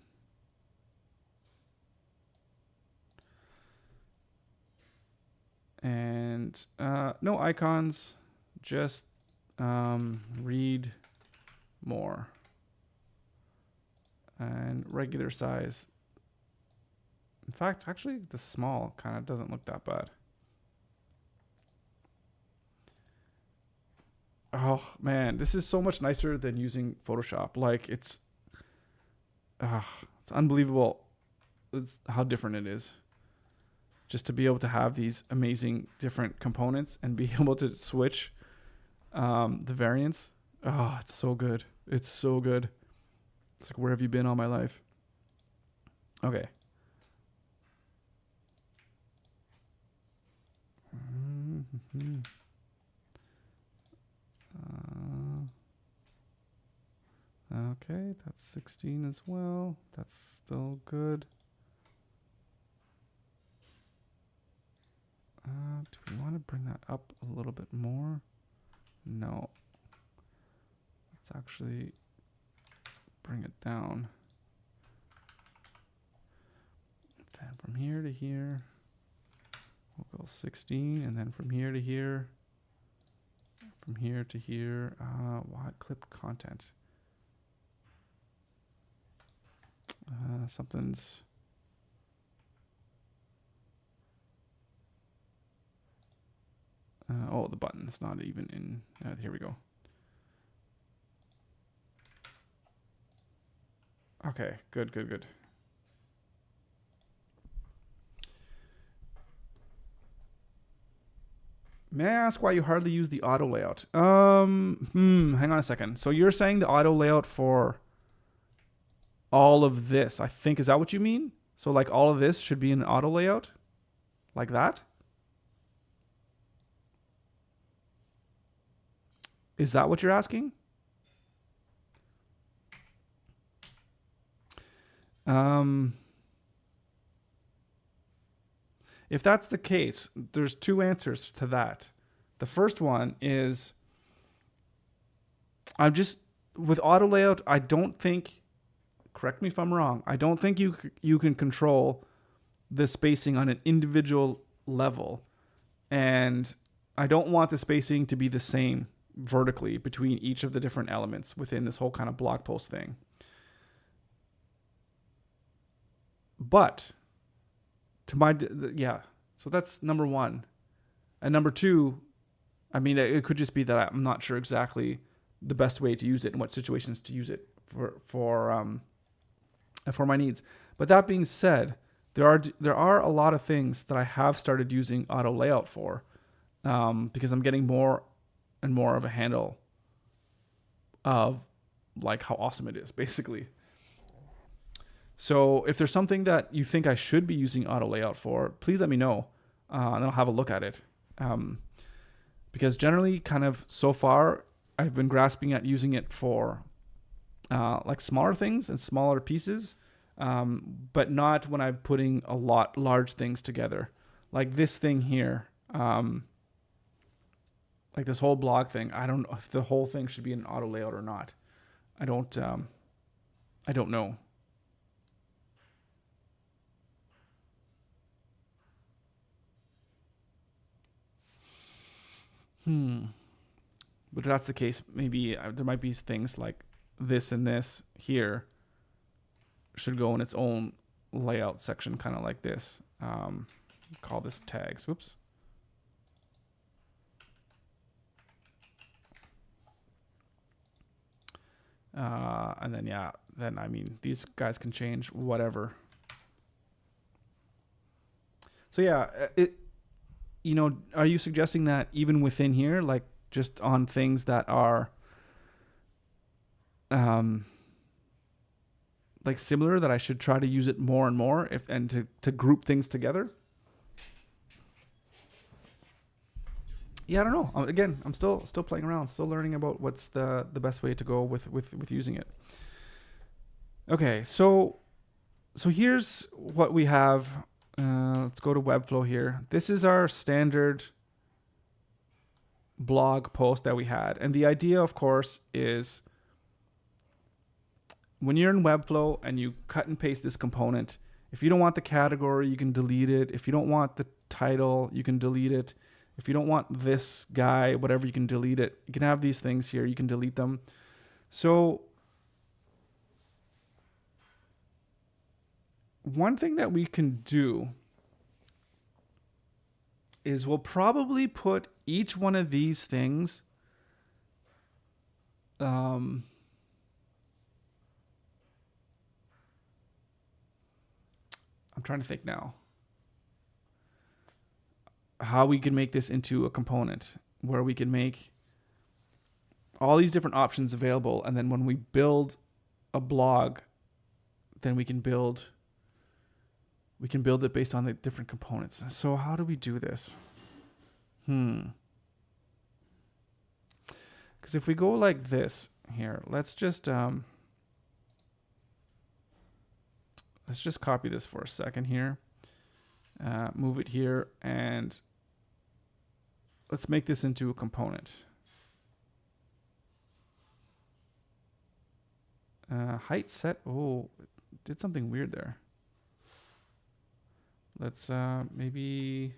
And no icons, just read more. And regular size. In fact, actually, the small kind of doesn't look that bad. Oh, man, this is so much nicer than using Photoshop. Like, it's unbelievable. It's how different it is. Just to be able to have these amazing different components and be able to switch the variants. Oh, it's so good. It's so good. It's like, where have you been all my life? Okay. Okay, that's 16 as well. That's still good. Do we want to bring that up a little bit more? No. Let's actually bring it down. Then from here to here, we'll go 16, and then from here to here, from here to here, what clip content? Something's oh, the button's not even in. Here we go. Okay, good, good, good. May I ask why you hardly use the auto layout? Hang on a second. So you're saying the auto layout for all of this, I think, is that what you mean? So like all of this should be an auto layout? Like that? Is that what you're asking? If that's the case, there's two answers to that. The first one is, with auto layout, I don't think, correct me if I'm wrong, I don't think you can control the spacing on an individual level. And I don't want the spacing to be the same vertically between each of the different elements within this whole kind of blog post thing. But so that's number one. And number two, I mean, it could just be that I'm not sure exactly the best way to use it and what situations to use it for my needs. But that being said, there are a lot of things that I have started using auto layout for, because I'm getting more and more of a handle of like how awesome it is, basically. So if there's something that you think I should be using auto layout for, please let me know, and I'll have a look at it. Because generally, kind of so far, I've been grasping at using it for like smaller things and smaller pieces, but not when I'm putting a lot large things together. Like this thing here, like this whole blog thing. I don't know if the whole thing should be an auto layout or not. I don't know. But if that's the case, maybe there might be things like this and this here should go in its own layout section, kind of like this. Call this tags. Whoops. And then I mean, these guys can change whatever. So yeah, are you suggesting that even within here, like just on things that are like similar, that I should try to use it more and more and to group things together? Yeah, I don't know. Again, I'm still playing around, still learning about what's the best way to go with using it. Okay, so here's what we have. Let's go to Webflow here. This is our standard blog post that we had. And the idea, of course, is when you're in Webflow and you cut and paste this component, if you don't want the category, you can delete it. If you don't want the title, you can delete it. If you don't want this guy, whatever, you can delete it. You can have these things here. You can delete them. So one thing that we can do is we'll probably put each one of these things I'm trying to think now how we can make this into a component where we can make all these different options available, and then when we build a blog, then we can build it based on the different components. So how do we do this? Because if we go like this here, let's just copy this for a second here, move it here, and let's make this into a component. Height set. Oh, it did something weird there. Let's maybe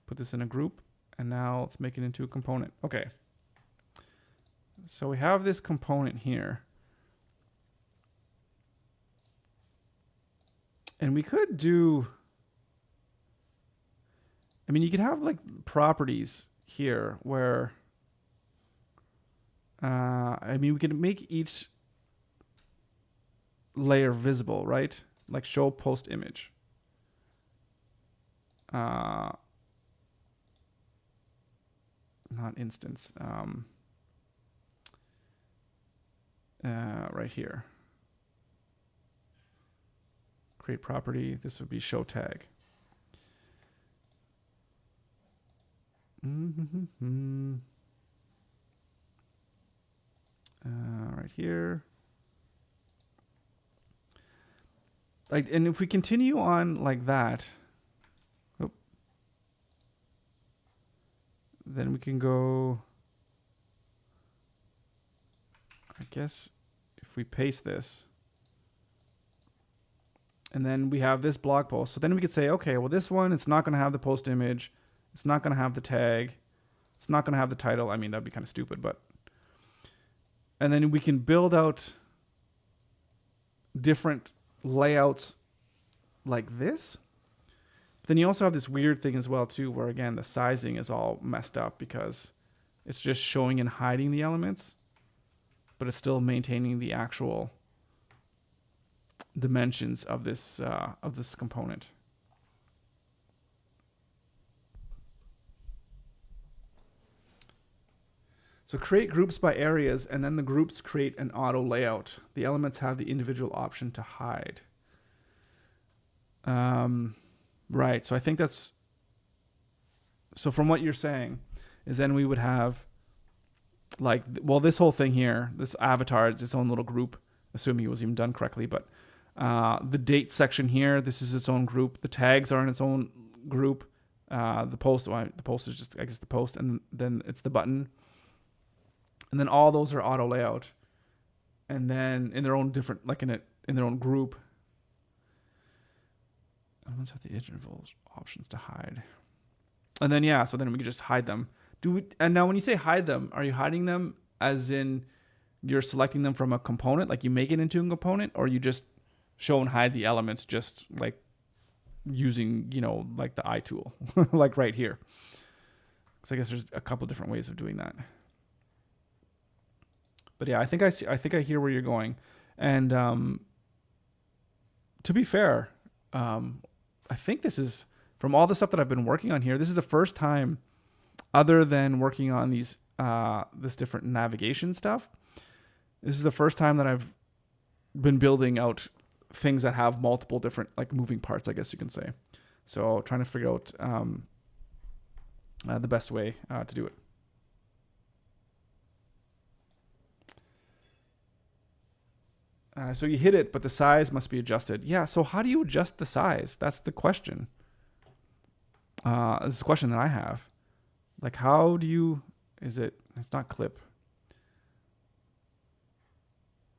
put this in a group, and now let's make it into a component. Okay. So we have this component here. And we could do, I mean, you could have like properties here where, I mean, we could make each layer visible, right? Like show post image. Not instance. Right here. Create property. This would be show tag. Right here. Like, and if we continue on like that, then we can go, I guess if we paste this, and then we have this blog post. So then we could say, okay, well, this one, it's not going to have the post image. It's not going to have the tag. It's not going to have the title. I mean, that'd be kind of stupid, but, and then we can build out different layouts like this. Then you also have this weird thing as well too, where again, the sizing is all messed up because it's just showing and hiding the elements, but it's still maintaining the actual dimensions of this component. So create groups by areas, and then the groups create an auto layout. The elements have the individual option to hide. Right. So I think that's, so from what you're saying is then we would have like, well, this whole thing here, this avatar is its own little group, assuming it was even done correctly, but the date section here, this is its own group. The tags are in its own group. The post is just, I guess, the post, and then it's the button. And then all those are auto layout. And then in their own different, like in their own group. Elements have the interval options to hide. And then, yeah, so then we can just hide them. And now when you say hide them, are you hiding them as in you're selecting them from a component, like you make it into a component, or you just show and hide the elements just like using, you know, like the eye tool, like right here? So I guess there's a couple different ways of doing that. But yeah, I think I hear where you're going. And to be fair, I think this is, from all the stuff that I've been working on here, this is the first time, other than working on these this different navigation stuff, this is the first time that I've been building out things that have multiple different like moving parts, I guess you can say. So trying to figure out the best way to do it. So you hit it, but the size must be adjusted. Yeah, so how do you adjust the size? That's the question. This is a question that I have. Like, how do you, it's not clip.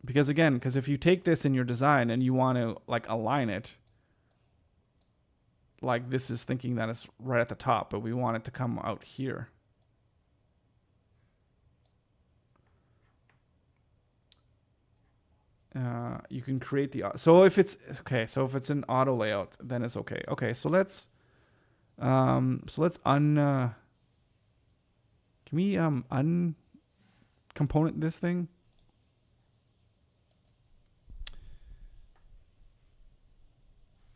Because again, if you take this in your design and you want to like align it, like this is thinking that it's right at the top, but we want it to come out here. you can create the, so if it's, okay, so if it's an auto layout, then it's okay. Okay, so let's can we uncomponent this thing?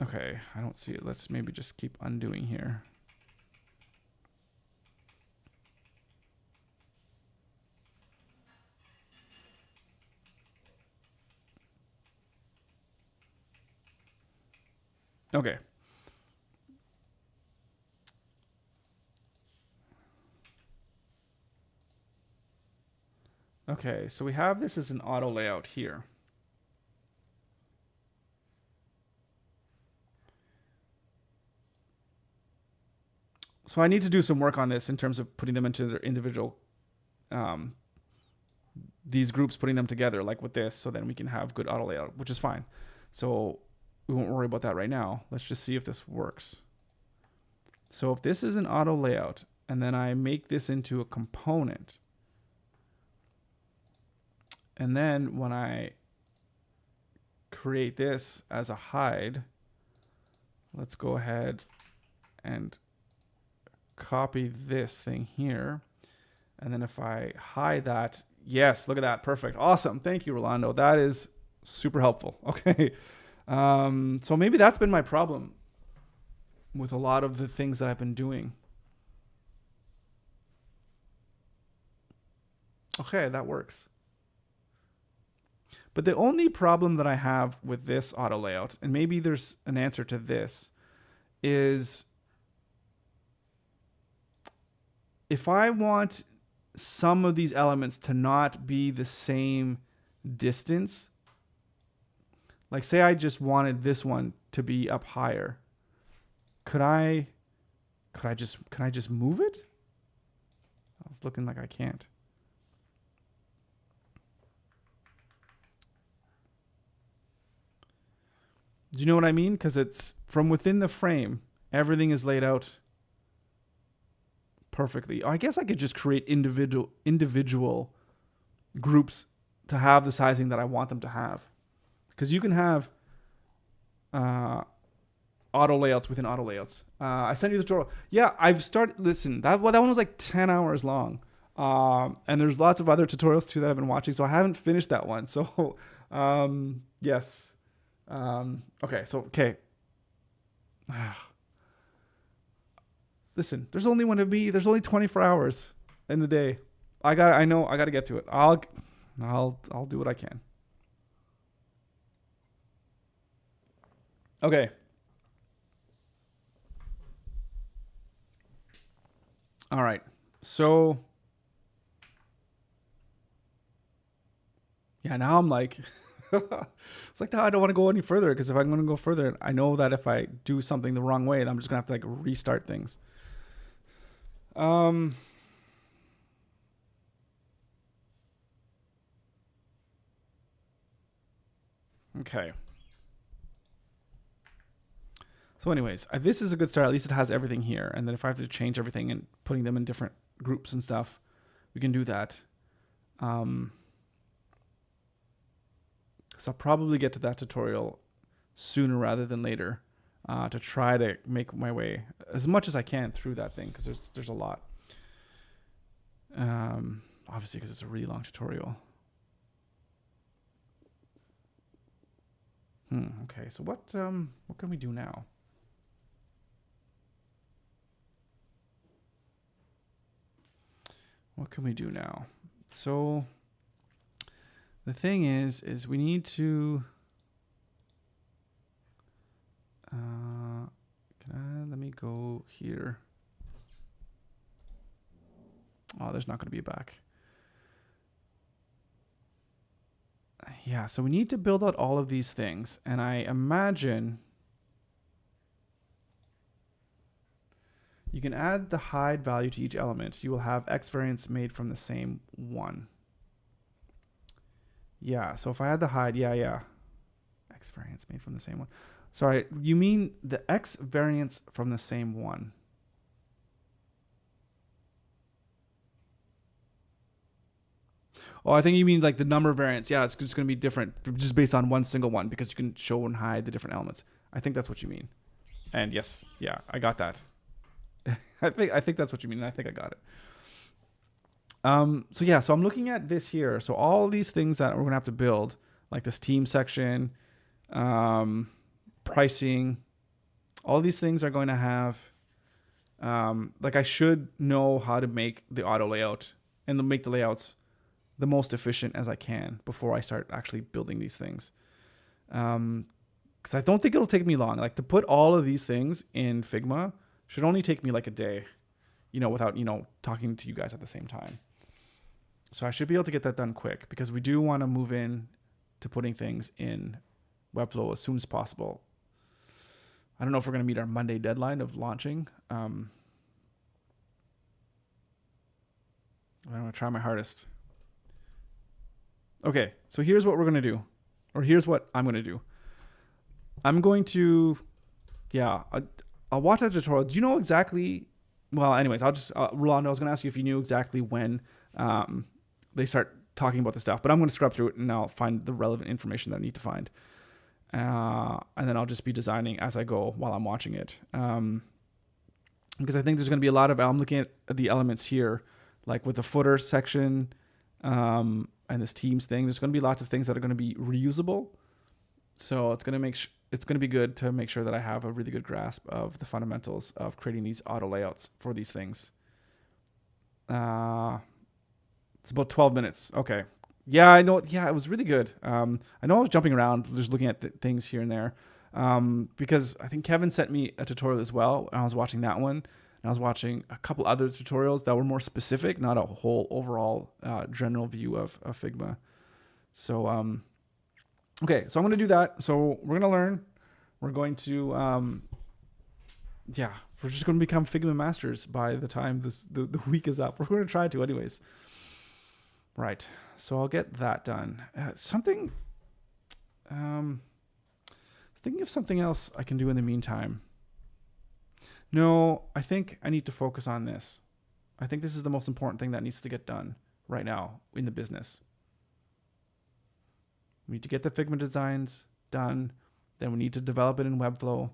Okay, I don't see it. Let's maybe just keep undoing here. Okay. Okay, so we have this as an auto layout here. So I need to do some work on this in terms of putting them into their individual, these groups, putting them together like with this, so then we can have good auto layout, which is fine. So we won't worry about that right now. Let's just see if this works. So if this is an auto layout and then I make this into a component, and then when I create this as a hide, let's go ahead and copy this thing here. And then if I hide that, yes, look at that. Perfect. Awesome. Thank you, Rolando. That is super helpful. Okay. So maybe that's been my problem with a lot of the things that I've been doing. Okay, that works. But the only problem that I have with this auto layout, and maybe there's an answer to this, is if I want some of these elements to not be the same distance, like say I just wanted this one to be up higher, could I just move it? It's looking like I can't. Do you know what I mean? Because it's from within the frame, everything is laid out perfectly. I guess I could just create individual groups to have the sizing that I want them to have. Because you can have auto layouts within auto layouts. I sent you the tutorial. Yeah, I've started. Listen, that one was like 10 hours long. And there's lots of other tutorials too that I've been watching. So I haven't finished that one. So yes. Okay, so, okay. Listen, there's only one of me. There's only 24 hours in the day. I know I got to get to it. I'll do what I can. Okay. All right. So yeah, now I'm like it's like, no, I don't want to go any further, because if I'm going to go further, I know that if I do something the wrong way, I'm just going to have to like restart things. Okay. So anyways, this is a good start. At least it has everything here. And then if I have to change everything and putting them in different groups and stuff, we can do that. So I'll probably get to that tutorial sooner rather than later, to try to make my way as much as I can through that thing, because there's a lot. Obviously, because it's a really long tutorial. Okay, so what can we do now? What can we do now? So the thing is we need to, let me go here. Oh, there's not going to be a back. Yeah, so we need to build out all of these things. And I imagine you can add the hide value to each element. You will have X variants made from the same one. Yeah, so if I add the hide, yeah. X variants made from the same one. Sorry, you mean the X variants from the same one. Oh, I think you mean like the number of variants. Yeah, it's just going to be different just based on one single one because you can show and hide the different elements. I think that's what you mean. And yes, yeah, I got that. I think that's what you mean. And I think I got it. So I'm looking at this here. So all these things that we're going to have to build, like this team section, pricing, all these things are going to have, like I should know how to make the auto layout and make the layouts the most efficient as I can before I start actually building these things. Because I don't think it'll take me long. Like to put all of these things in Figma should only take me like a day, without, talking to you guys at the same time. So I should be able to get that done quick because we do want to move in to putting things in Webflow as soon as possible. I don't know if we're going to meet our Monday deadline of launching. I'm going to try my hardest. Okay, so here's what we're going to do. Or here's what I'm going to do. I'm going to, I'll watch that tutorial. Do you know exactly, well, anyways, Rolando, I was going to ask you if you knew exactly when they start talking about the stuff, but I'm going to scrub through it and I'll find the relevant information that I need to find. And then I'll just be designing as I go while I'm watching it. Because I think there's going to be I'm looking at the elements here, like with the footer section and this teams thing, there's going to be lots of things that are going to be reusable. So it's going to be good to make sure that I have a really good grasp of the fundamentals of creating these auto layouts for these things. It's about 12 minutes. Okay. Yeah, I know. Yeah, it was really good. I know I was jumping around just looking at things here and there because I think Kevin sent me a tutorial as well. And I was watching that one. And I was watching a couple other tutorials that were more specific, not a whole overall general view of Figma. So, okay, so I'm going to do that. So we're going to learn. We're going to, we're just going to become Figma masters by the time the week is up. We're going to try to anyways. Right. So I'll get that done. Thinking of something else I can do in the meantime. No, I think I need to focus on this. I think this is the most important thing that needs to get done right now in the business. We need to get the Figma designs done. Then we need to develop it in Webflow.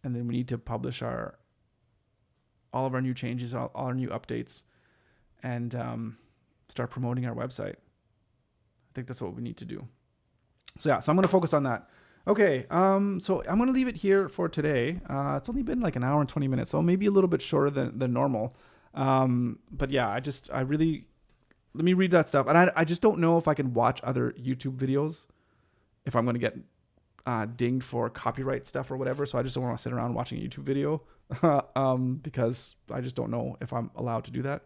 And then we need to publish all of our new changes, all our new updates, and start promoting our website. I think that's what we need to do. So I'm going to focus on that. Okay, so I'm going to leave it here for today. It's only been like an hour and 20 minutes, so maybe a little bit shorter than normal. But yeah, let me read that stuff. And I just don't know if I can watch other YouTube videos if I'm going to get dinged for copyright stuff or whatever. So I just don't want to sit around watching a YouTube video because I just don't know if I'm allowed to do that.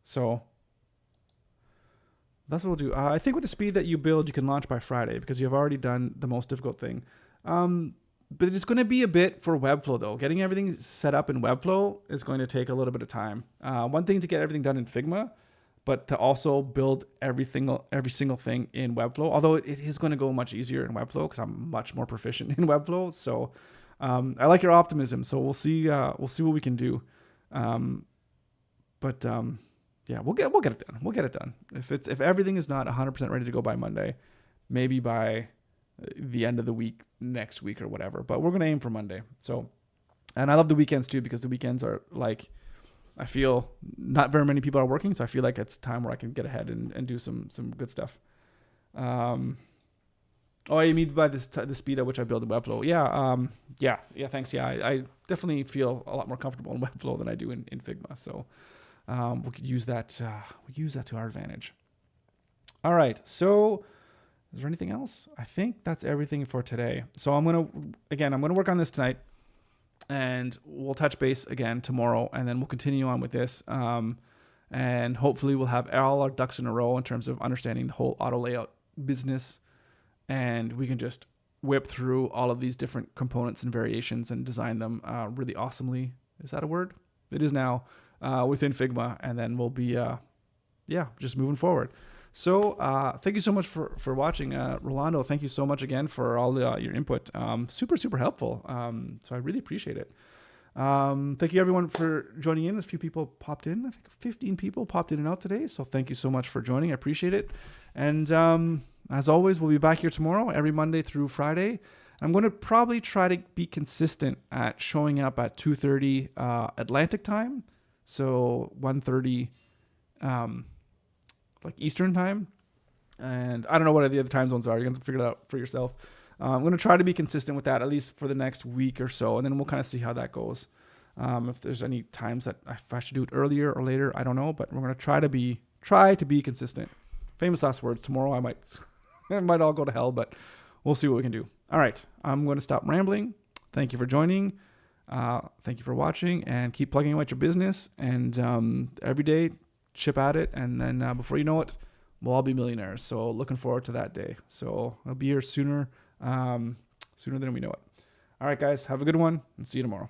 So that's what we'll do. I think with the speed that you build, you can launch by Friday because you've already done the most difficult thing. But it's going to be a bit for Webflow though. Getting everything set up in Webflow is going to take a little bit of time. One thing to get everything done in Figma, but to also build every single thing in Webflow. Although it is going to go much easier in Webflow because I'm much more proficient in Webflow. So I like your optimism. So we'll see what we can do. We'll get it done. We'll get it done. If everything is not 100% ready to go by Monday, maybe by the end of the week, next week or whatever. But we're going to aim for Monday. So, and I love the weekends too, because the weekends are like, I feel not very many people are working. So I feel like it's time where I can get ahead and do some good stuff. Oh, you mean by the speed at which I build in Webflow? Yeah, thanks. Yeah, I definitely feel a lot more comfortable in Webflow than I do in Figma. So we could use that. To our advantage. All right. So is there anything else? I think that's everything for today. So I'm gonna work on this tonight, and we'll touch base again tomorrow, and then we'll continue on with this. And hopefully we'll have all our ducks in a row in terms of understanding the whole auto layout business. And we can just whip through all of these different components and variations and design them really awesomely. Is that a word? It is now within Figma. And then we'll be, just moving forward. So thank you so much for watching. Rolando, thank you so much again for all your input. Super, super helpful. So I really appreciate it. Thank you everyone for joining in. There's a few people popped in. I think 15 people popped in and out today. So thank you so much for joining. I appreciate it. And as always, we'll be back here tomorrow, every Monday through Friday. I'm going to probably try to be consistent at showing up at 2:30 Atlantic time. So 1:30 like Eastern time. And I don't know what the other time zones are. You're going to figure it out for yourself. I'm going to try to be consistent with that, at least for the next week or so. And then we'll kind of see how that goes. If there's any times that if I should do it earlier or later, I don't know. But we're going to try to be consistent. Famous last words. Tomorrow I might all go to hell, but we'll see what we can do. All right. I'm going to stop rambling. Thank you for joining. Thank you for watching. And keep plugging away at your business. And every day, chip at it. And then before you know it, we'll all be millionaires. So looking forward to that day. So I'll be here sooner than we know it. All right, guys, have a good one and see you tomorrow.